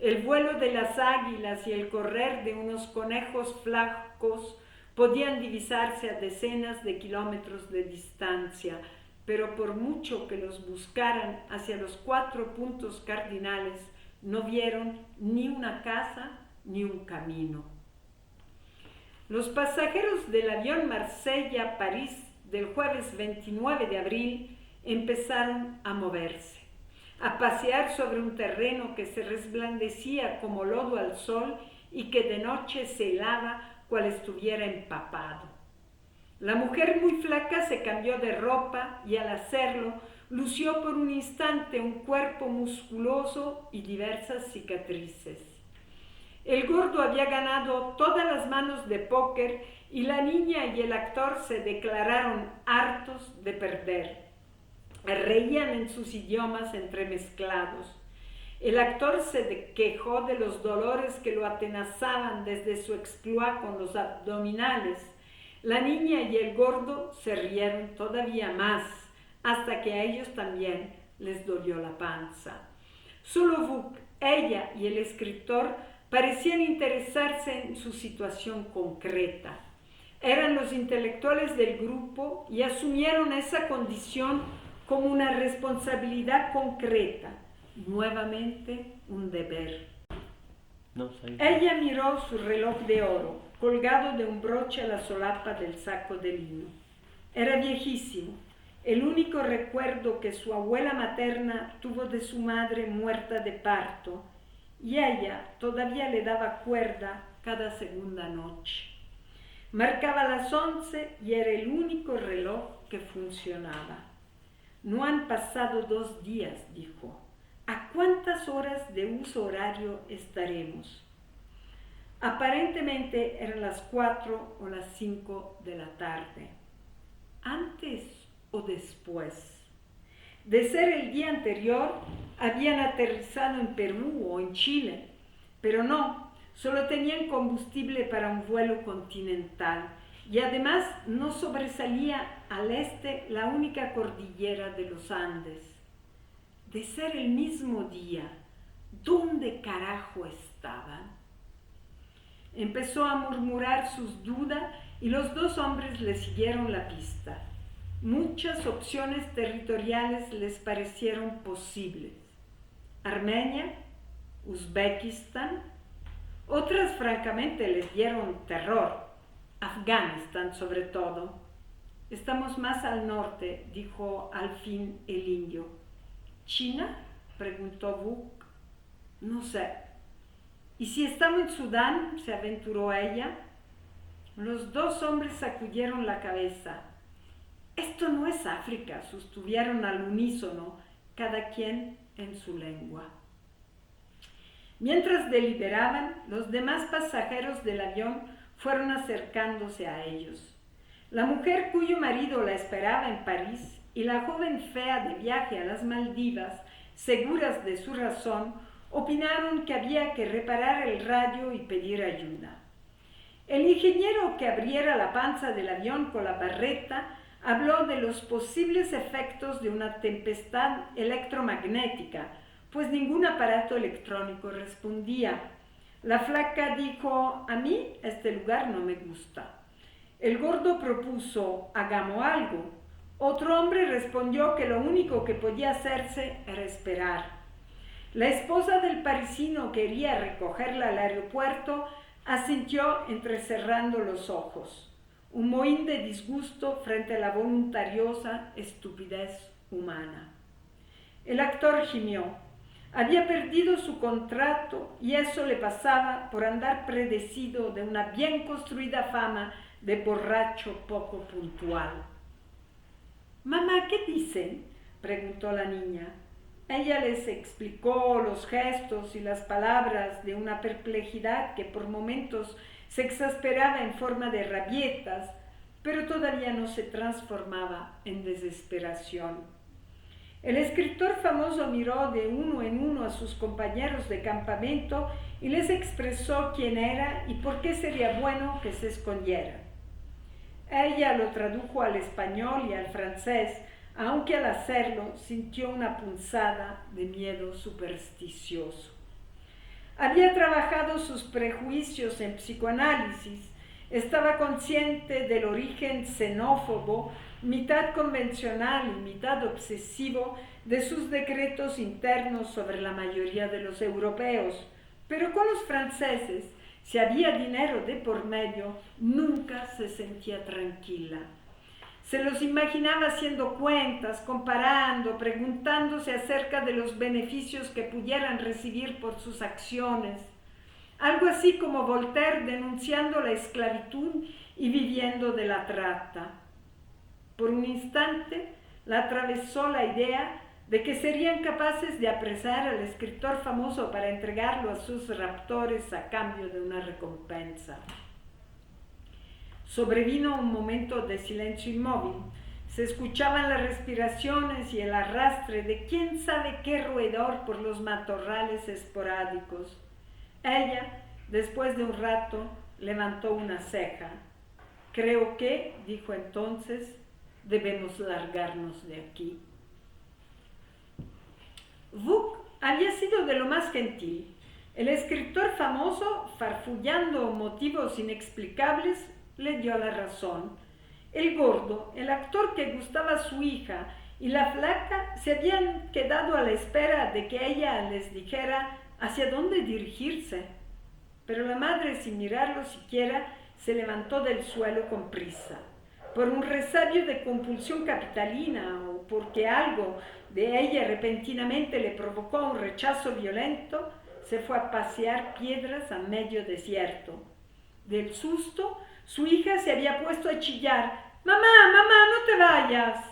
El vuelo de las águilas y el correr de unos conejos flacos podían divisarse a decenas de kilómetros de distancia, pero por mucho que los buscaran hacia los 4 puntos cardinales, no vieron ni una casa ni un camino. Los pasajeros del avión Marsella-París del jueves 29 de abril empezaron a moverse, a pasear sobre un terreno que se resplandecía como lodo al sol y que de noche se helaba cual estuviera empapado. La mujer muy flaca se cambió de ropa y al hacerlo lució por un instante un cuerpo musculoso y diversas cicatrices. El gordo había ganado todas las manos de póker y la niña y el actor se declararon hartos de perder. Reían en sus idiomas entremezclados. El actor se quejó de los dolores que lo atenazaban desde su exploit con los abdominales. La niña y el gordo se rieron todavía más, hasta que a ellos también les dolió la panza. Solo Vuk, ella y el escritor parecían interesarse en su situación concreta. Eran los intelectuales del grupo y asumieron esa condición como una responsabilidad concreta, nuevamente un deber. Ella miró su reloj de oro, colgado de un broche a la solapa del saco de lino. Era viejísimo, el único recuerdo que su abuela materna tuvo de su madre muerta de parto, y ella todavía le daba cuerda cada segunda noche. Marcaba las 11 y era el único reloj que funcionaba. No han pasado 2 días, dijo. ¿A cuántas horas de uso horario estaremos? Aparentemente eran las 4 o las 5 de la tarde. ¿Antes o después? De ser el día anterior, habían aterrizado en Perú o en Chile, pero no, solo tenían combustible para un vuelo continental y además no sobresalía al este la única cordillera de los Andes. De ser el mismo día, ¿dónde carajo estaban? Empezó a murmurar sus dudas y los 2 hombres le siguieron la pista. Muchas opciones territoriales les parecieron posibles. Armenia, Uzbekistán, otras francamente les dieron terror. Afganistán sobre todo. Estamos más al norte, dijo al fin el indio. ¿China?, preguntó Vuk. No sé. ¿Y si estamos en Sudán?, se aventuró ella. Los 2 hombres sacudieron la cabeza. Esto no es África, sostuvieron al unísono, cada quien en su lengua. Mientras deliberaban, los demás pasajeros del avión fueron acercándose a ellos. La mujer cuyo marido la esperaba en París y la joven fea de viaje a las Maldivas, seguras de su razón, opinaron que había que reparar el radio y pedir ayuda. El ingeniero que abriera la panza del avión con la barreta habló de los posibles efectos de una tempestad electromagnética, pues ningún aparato electrónico respondía. La flaca dijo: a mí este lugar no me gusta. El gordo propuso: hagamos algo. Otro hombre respondió que lo único que podía hacerse era esperar. La esposa del parisino quería recogerla al aeropuerto, asintió entrecerrando los ojos. Un mohín de disgusto frente a la voluntariosa estupidez humana. El actor gimió. Había perdido su contrato y eso le pasaba por andar predecido de una bien construida fama de borracho poco puntual. «Mamá, ¿qué dicen?», preguntó la niña. Ella les explicó los gestos y las palabras de una perplejidad que por momentos se exasperaba en forma de rabietas, pero todavía no se transformaba en desesperación. El escritor famoso miró de uno en uno a sus compañeros de campamento y les expresó quién era y por qué sería bueno que se escondieran. Ella lo tradujo al español y al francés, aunque al hacerlo sintió una punzada de miedo supersticioso. Había trabajado sus prejuicios en psicoanálisis, estaba consciente del origen xenófobo, mitad convencional y mitad obsesivo, de sus decretos internos sobre la mayoría de los europeos, pero con los franceses, si había dinero de por medio, nunca se sentía tranquila. Se los imaginaba haciendo cuentas, comparando, preguntándose acerca de los beneficios que pudieran recibir por sus acciones. Algo así como Voltaire denunciando la esclavitud y viviendo de la trata. Por un instante la atravesó la idea de que serían capaces de apresar al escritor famoso para entregarlo a sus raptores a cambio de una recompensa. Sobrevino un momento de silencio inmóvil. Se escuchaban las respiraciones y el arrastre de quién sabe qué roedor por los matorrales esporádicos. Ella, después de un rato, levantó una ceja. Creo que, dijo entonces, debemos largarnos de aquí. Vuk había sido de lo más gentil. El escritor famoso, farfullando motivos inexplicables, le dio la razón. El gordo, el actor que gustaba a su hija, y la flaca se habían quedado a la espera de que ella les dijera hacia dónde dirigirse. Pero la madre, sin mirarlo siquiera, se levantó del suelo con prisa. Por un resabio de compulsión capitalina o porque algo de ella repentinamente le provocó un rechazo violento, se fue a pasear piedras a medio desierto. Del susto, su hija se había puesto a chillar: «¡Mamá, mamá, no te vayas!».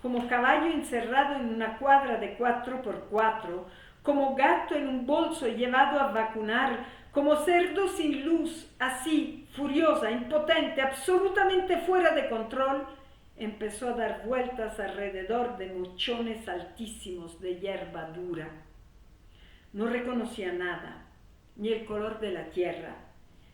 Como caballo encerrado en una cuadra de 4x4, como gato en un bolso llevado a vacunar, como cerdo sin luz, así, furiosa, impotente, absolutamente fuera de control, empezó a dar vueltas alrededor de mochones altísimos de hierba dura. No reconocía nada, ni el color de la tierra.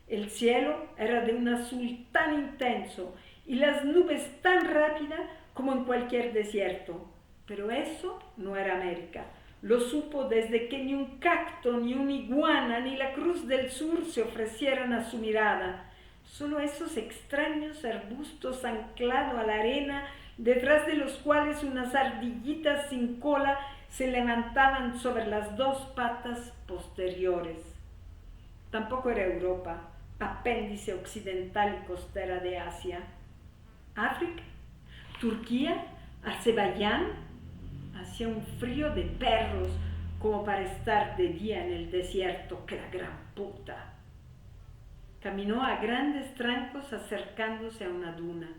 El cielo era de un azul tan intenso y las nubes tan rápidas como en cualquier desierto. Pero eso no era América. Lo supo desde que ni un cacto, ni una iguana, ni la Cruz del Sur se ofrecieran a su mirada. Solo esos extraños arbustos anclados a la arena, detrás de los cuales unas ardillitas sin cola se levantaban sobre las dos patas posteriores. Tampoco era Europa, apéndice occidental y costera de Asia. África, Turquía, Azerbaiyán. Hacía un frío de perros como para estar de día en el desierto, que la gran puta. Caminó a grandes trancos acercándose a una duna.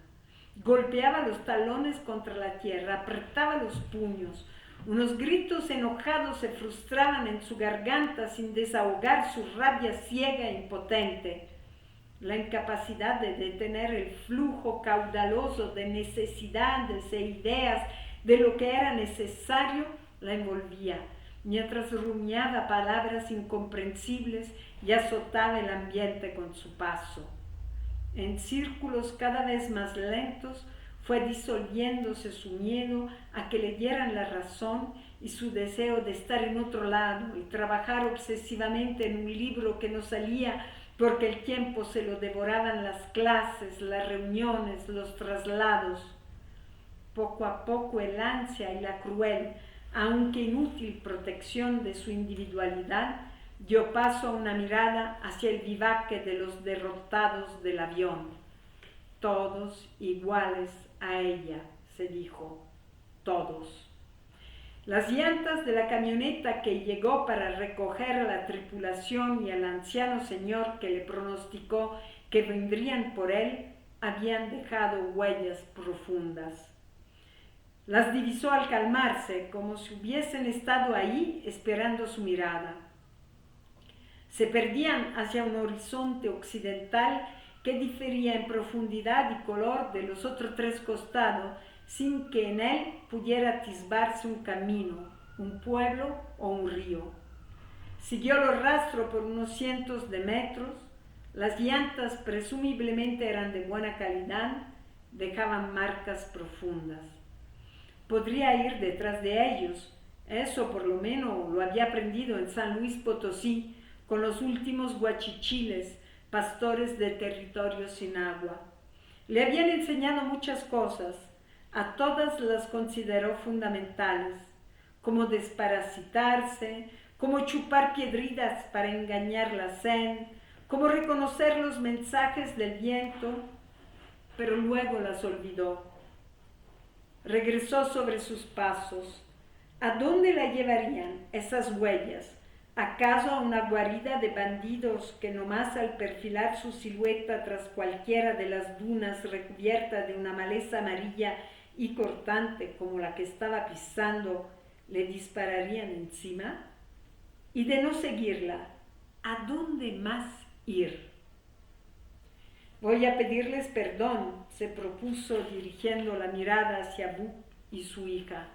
Golpeaba los talones contra la tierra, apretaba los puños. Unos gritos enojados se frustraban en su garganta sin desahogar su rabia ciega e impotente. La incapacidad de detener el flujo caudaloso de necesidades e ideas de lo que era necesario la envolvía, mientras rumiaba palabras incomprensibles y azotaba el ambiente con su paso. En círculos cada vez más lentos fue disolviéndose su miedo a que le dieran la razón y su deseo de estar en otro lado y trabajar obsesivamente en un libro que no salía porque el tiempo se lo devoraban las clases, las reuniones, los traslados. Poco a poco el ansia y la cruel, aunque inútil protección de su individualidad, dio paso a una mirada hacia el vivaque de los derrotados del avión. Todos iguales a ella, se dijo, todos. Las llantas de la camioneta que llegó para recoger a la tripulación y al anciano señor que le pronosticó que vendrían por él habían dejado huellas profundas. Las divisó al calmarse, como si hubiesen estado ahí esperando su mirada. Se perdían hacia un horizonte occidental que difería en profundidad y color de los otros tres costados, sin que en él pudiera atisbarse un camino, un pueblo o un río. Siguió los rastros por unos cientos de metros. Las llantas presumiblemente eran de buena calidad, dejaban marcas profundas. Podría ir detrás de ellos, eso por lo menos lo había aprendido en San Luis Potosí, con los últimos guachichiles, pastores de territorio sin agua. Le habían enseñado muchas cosas, a todas las consideró fundamentales, como desparasitarse, como chupar piedritas para engañar la sed, como reconocer los mensajes del viento, pero luego las olvidó. Regresó sobre sus pasos. ¿A dónde la llevarían esas huellas? ¿Acaso a una guarida de bandidos que nomás al perfilar su silueta tras cualquiera de las dunas recubierta de una maleza amarilla y cortante como la que estaba pisando, le dispararían encima? Y de no seguirla, ¿a dónde más ir? Voy a pedirles perdón, se propuso dirigiendo la mirada hacia Vuk y su hija,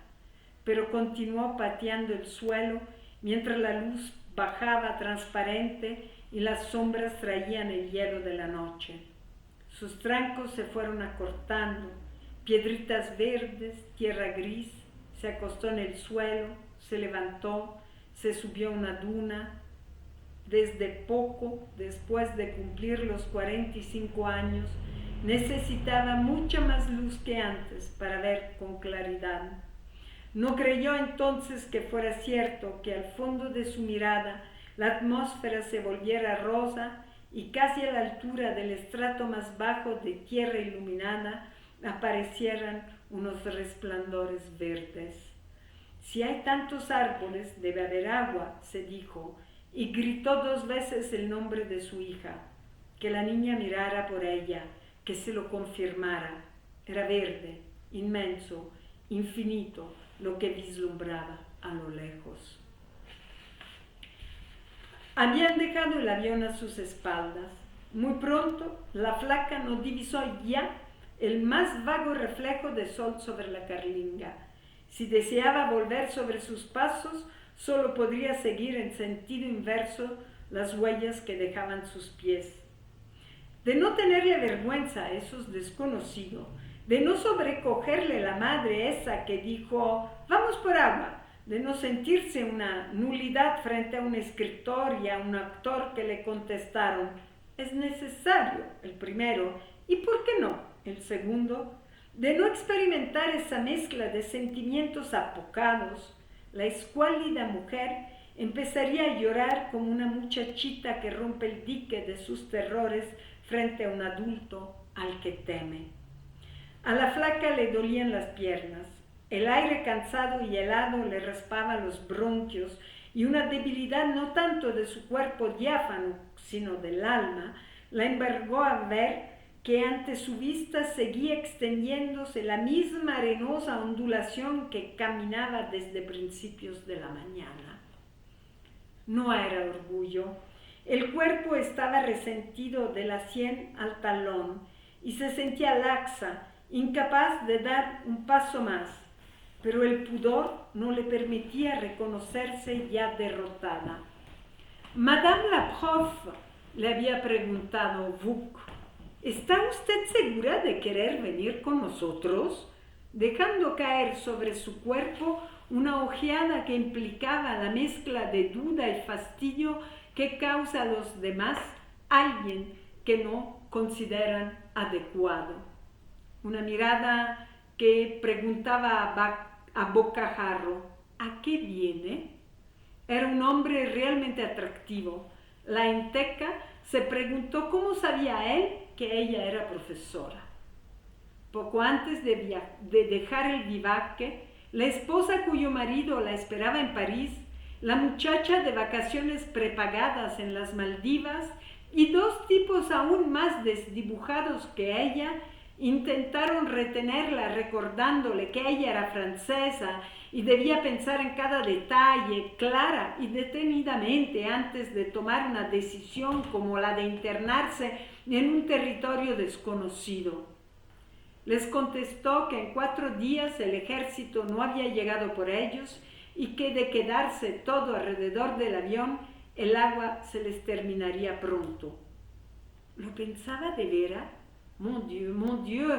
pero continuó pateando el suelo mientras la luz bajaba transparente y las sombras traían el hielo de la noche. Sus troncos se fueron acortando, piedritas verdes, tierra gris, se acostó en el suelo, se levantó, se subió a una duna. Desde poco después de cumplir los 45 años, necesitaba mucha más luz que antes para ver con claridad. No creyó entonces que fuera cierto que al fondo de su mirada la atmósfera se volviera rosa y casi a la altura del estrato más bajo de tierra iluminada aparecieran unos resplandores verdes. Si hay tantos árboles, debe haber agua, se dijo, y gritó 2 veces el nombre de su hija. Que la niña mirara por ella, que se lo confirmara. Era verde, inmenso, infinito, lo que vislumbraba a lo lejos. Habían dejado el avión a sus espaldas. Muy pronto, la flaca no divisó ya el más vago reflejo de sol sobre la carlinga. Si deseaba volver sobre sus pasos, solo podría seguir en sentido inverso las huellas que dejaban sus pies. De no tenerle vergüenza a esos desconocidos, de no sobrecogerle la madre esa que dijo, vamos por agua, de no sentirse una nulidad frente a un escritor y a un actor que le contestaron, es necesario, el primero, y ¿por qué no?, el segundo, de no experimentar esa mezcla de sentimientos apocados, la escuálida mujer empezaría a llorar como una muchachita que rompe el dique de sus terrores frente a un adulto al que teme. A la flaca le dolían las piernas, el aire cansado y helado le raspaba los bronquios y una debilidad no tanto de su cuerpo diáfano, sino del alma, la embargó a ver que ante su vista seguía extendiéndose la misma arenosa ondulación que caminaba desde principios de la mañana. No era orgullo. El cuerpo estaba resentido de la sien al talón y se sentía laxa, incapaz de dar un paso más, pero el pudor no le permitía reconocerse ya derrotada. Madame la prof, le había preguntado Vuk, ¿está usted segura de querer venir con nosotros? Dejando caer sobre su cuerpo una ojeada que implicaba la mezcla de duda y fastidio que causa a los demás alguien que no consideran adecuado. Una mirada que preguntaba a bocajarro, ¿a qué viene? Era un hombre realmente atractivo. La enteca se preguntó cómo sabía él que ella era profesora. Poco antes de dejar el vivaque, la esposa cuyo marido la esperaba en París, la muchacha de vacaciones prepagadas en las Maldivas y 2 tipos aún más desdibujados que ella intentaron retenerla recordándole que ella era francesa y debía pensar en cada detalle clara y detenidamente antes de tomar una decisión como la de internarse en un territorio desconocido. Les contestó que en 4 días el ejército no había llegado por ellos y que de quedarse todo alrededor del avión, el agua se les terminaría pronto. ¿Lo pensaba de veras? Mon Dieu,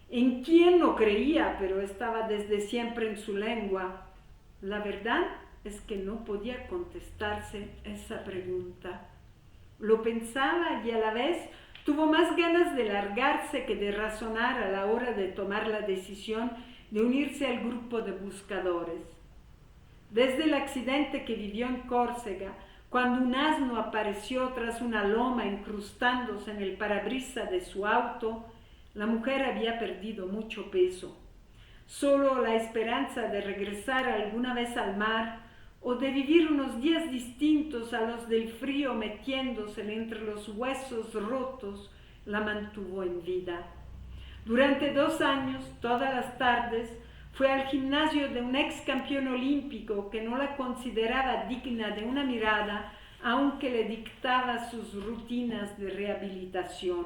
¿en quién no creía? Pero estaba desde siempre en su lengua. La verdad es que no podía contestarse esa pregunta. Lo pensaba y a la vez tuvo más ganas de largarse que de razonar a la hora de tomar la decisión de unirse al grupo de buscadores. Desde el accidente que vivió en Córcega, cuando un asno apareció tras una loma incrustándose en el parabrisas de su auto, la mujer había perdido mucho peso. Solo la esperanza de regresar alguna vez al mar o de vivir unos días distintos a los del frío metiéndose entre los huesos rotos la mantuvo en vida. Durante 2 años, todas las tardes, fue al gimnasio de un ex campeón olímpico que no la consideraba digna de una mirada, aunque le dictaba sus rutinas de rehabilitación.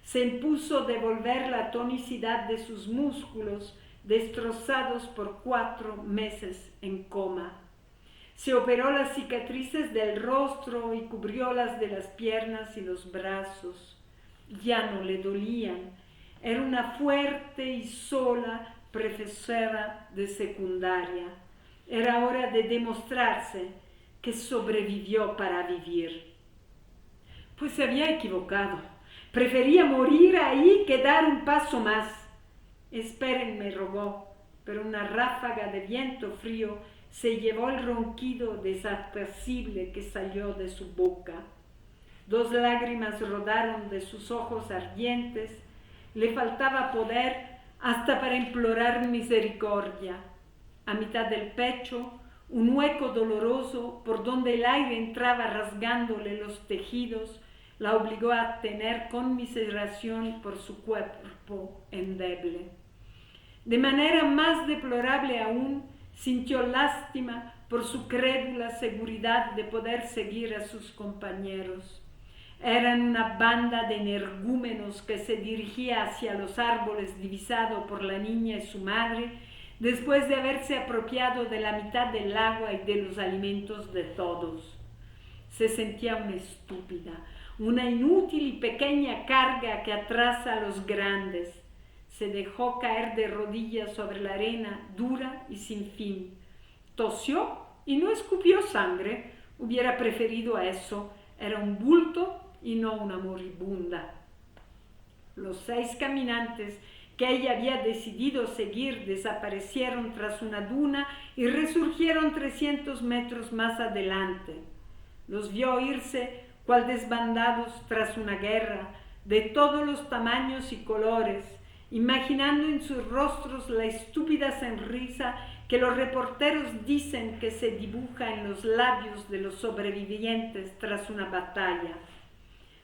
Se impuso devolver la tonicidad de sus músculos, destrozados por 4 meses en coma. Se operó las cicatrices del rostro y cubrió las de las piernas y los brazos. ya no le dolían. Era una fuerte y sola profesora de secundaria. Era hora de demostrarse que sobrevivió para vivir. Pues se había equivocado. Prefería morir ahí que dar un paso más. Espérenme, rogó, pero una ráfaga de viento frío se llevó el ronquido desapacible que salió de su boca. 2 lágrimas rodaron de sus ojos ardientes. Le faltaba poder hasta para implorar misericordia. A mitad del pecho, un hueco doloroso por donde el aire entraba rasgándole los tejidos la obligó a tener conmiseración por su cuerpo endeble. De manera más deplorable aún, sintió lástima por su crédula seguridad de poder seguir a sus compañeros. Eran una banda de energúmenos que se dirigía hacia los árboles divisado por la niña y su madre, después de haberse apropiado de la mitad del agua y de los alimentos de todos. Se sentía una estúpida, una inútil y pequeña carga que atrasa a los grandes. Se dejó caer de rodillas sobre la arena dura y sin fin. Tosió y no escupió sangre. Hubiera preferido a eso. Era un bulto y no una moribunda. Los 6 caminantes que ella había decidido seguir desaparecieron tras una duna y resurgieron 300 metros más adelante. Los vio irse cual desbandados tras una guerra, de todos los tamaños y colores, imaginando en sus rostros la estúpida sonrisa que los reporteros dicen que se dibuja en los labios de los sobrevivientes tras una batalla.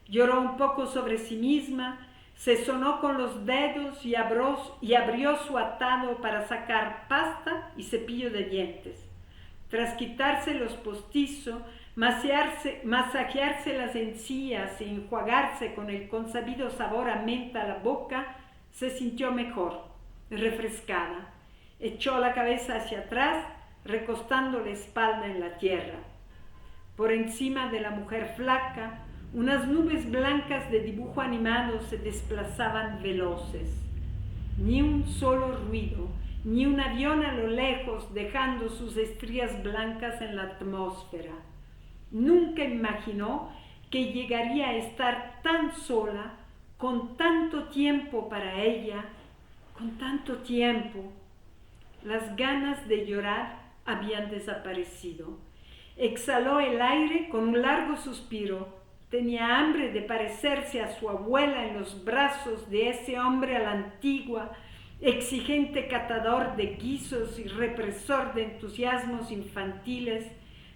Lloró un poco sobre sí misma, se sonó con los dedos y abrió su atado para sacar pasta y cepillo de dientes. Tras quitarse los postizos, masajearse las encías y enjuagarse con el consabido sabor a menta a la boca, se sintió mejor, refrescada. Echó la cabeza hacia atrás, recostando la espalda en la tierra. Por encima de la mujer flaca, unas nubes blancas de dibujo animado se desplazaban veloces. Ni un solo ruido, ni un avión a lo lejos dejando sus estrías blancas en la atmósfera. Nunca imaginó que llegaría a estar tan sola, con tanto tiempo para ella, con tanto tiempo. Las ganas de llorar habían desaparecido. Exhaló el aire con un largo suspiro. Tenía hambre de parecerse a su abuela en los brazos de ese hombre a la antigua, exigente catador de guisos y represor de entusiasmos infantiles,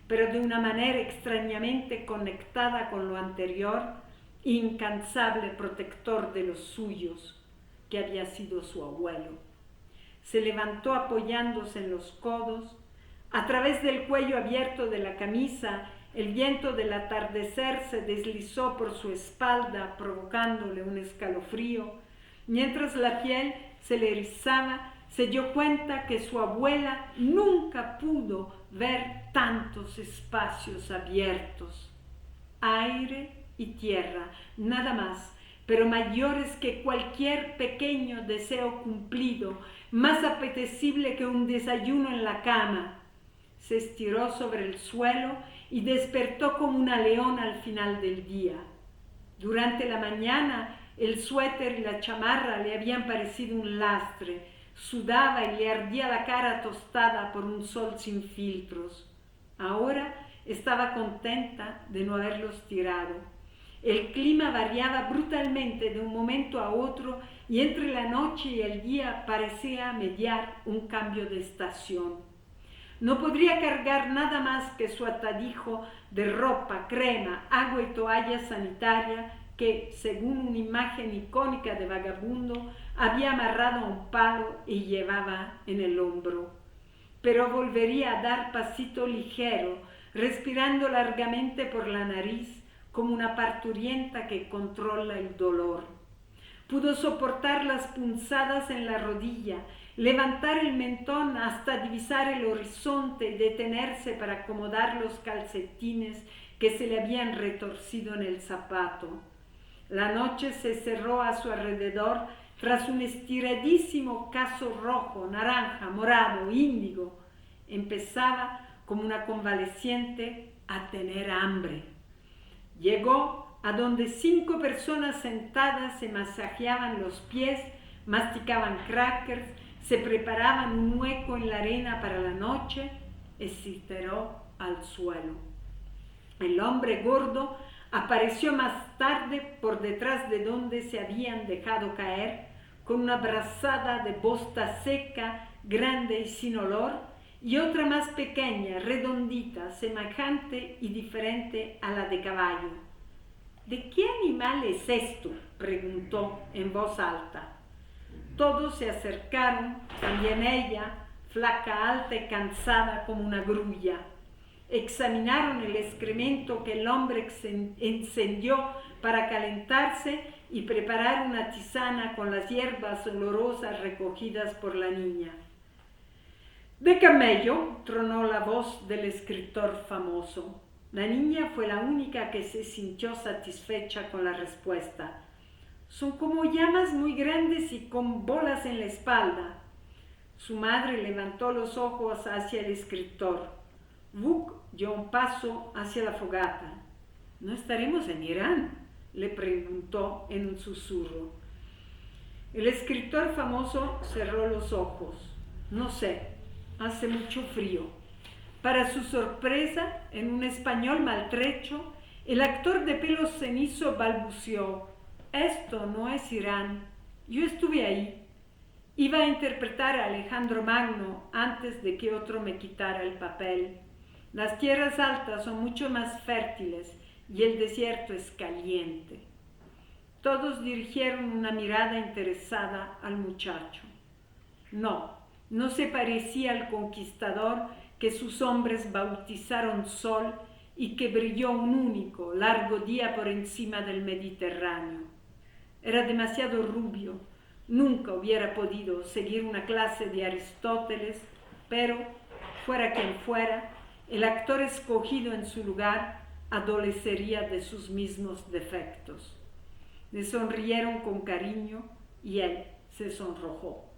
pero de una manera extrañamente conectada con lo anterior, incansable protector de los suyos, que había sido su abuelo. Se levantó apoyándose en los codos. A través del cuello abierto de la camisa, el viento del atardecer se deslizó por su espalda, provocándole un escalofrío. Mientras la piel se le erizaba, se dio cuenta que su abuela nunca pudo ver tantos espacios abiertos. Aire y tierra, nada más, pero mayores que cualquier pequeño deseo cumplido, más apetecible que un desayuno en la cama. Se estiró sobre el suelo y despertó como una leona al final del día. Durante la mañana, el suéter y la chamarra le habían parecido un lastre. Sudaba y le ardía la cara tostada por un sol sin filtros. Ahora estaba contenta de no haberlos tirado. El clima variaba brutalmente de un momento a otro y entre la noche y el día parecía mediar un cambio de estación. No podría cargar nada más que su atadijo de ropa, crema, agua y toalla sanitaria que, según una imagen icónica de vagabundo, había amarrado a un palo y llevaba en el hombro. Pero volvería a dar pasito ligero, respirando largamente por la nariz, como una parturienta que controla el dolor. Pudo soportar las punzadas en la rodilla, levantar el mentón hasta divisar el horizonte y detenerse para acomodar los calcetines que se le habían retorcido en el zapato. La noche se cerró a su alrededor tras un estiradísimo caso rojo, naranja, morado, índigo. Empezaba como una convaleciente a tener hambre. Llegó a donde 5 personas sentadas se masajeaban los pies, masticaban crackers, se preparaban un hueco en la arena para la noche y se tiró al suelo. El hombre gordo apareció más tarde por detrás de donde se habían dejado caer, con una brazada de bosta seca, grande y sin olor, y otra más pequeña, redondita, semejante y diferente a la de caballo. ¿De qué animal es esto?, preguntó en voz alta. Todos se acercaron, también ella, flaca, alta y cansada como una grulla. Examinaron el excremento que el hombre encendió para calentarse y preparar una tisana con las hierbas olorosas recogidas por la niña. «De camello», tronó la voz del escritor famoso. La niña fue la única que se sintió satisfecha con la respuesta. «Son como llamas muy grandes y con bolas en la espalda». Su madre levantó los ojos hacia el escritor. Vuk dio un paso hacia la fogata. «¿No estaremos en Irán?», le preguntó en un susurro. El escritor famoso cerró los ojos. «No sé, hace mucho frío». Para su sorpresa, en un español maltrecho, el actor de pelo cenizo balbuceó: «Esto no es Irán. Yo estuve ahí. Iba a interpretar a Alejandro Magno antes de que otro me quitara el papel. Las tierras altas son mucho más fértiles y el desierto es caliente». Todos dirigieron una mirada interesada al muchacho. No se parecía al conquistador que sus hombres bautizaron Sol y que brilló un único, largo día por encima del Mediterráneo. Era demasiado rubio, nunca hubiera podido seguir una clase de Aristóteles, pero, fuera quien fuera, el actor escogido en su lugar adolecería de sus mismos defectos. Le sonrieron con cariño y él se sonrojó.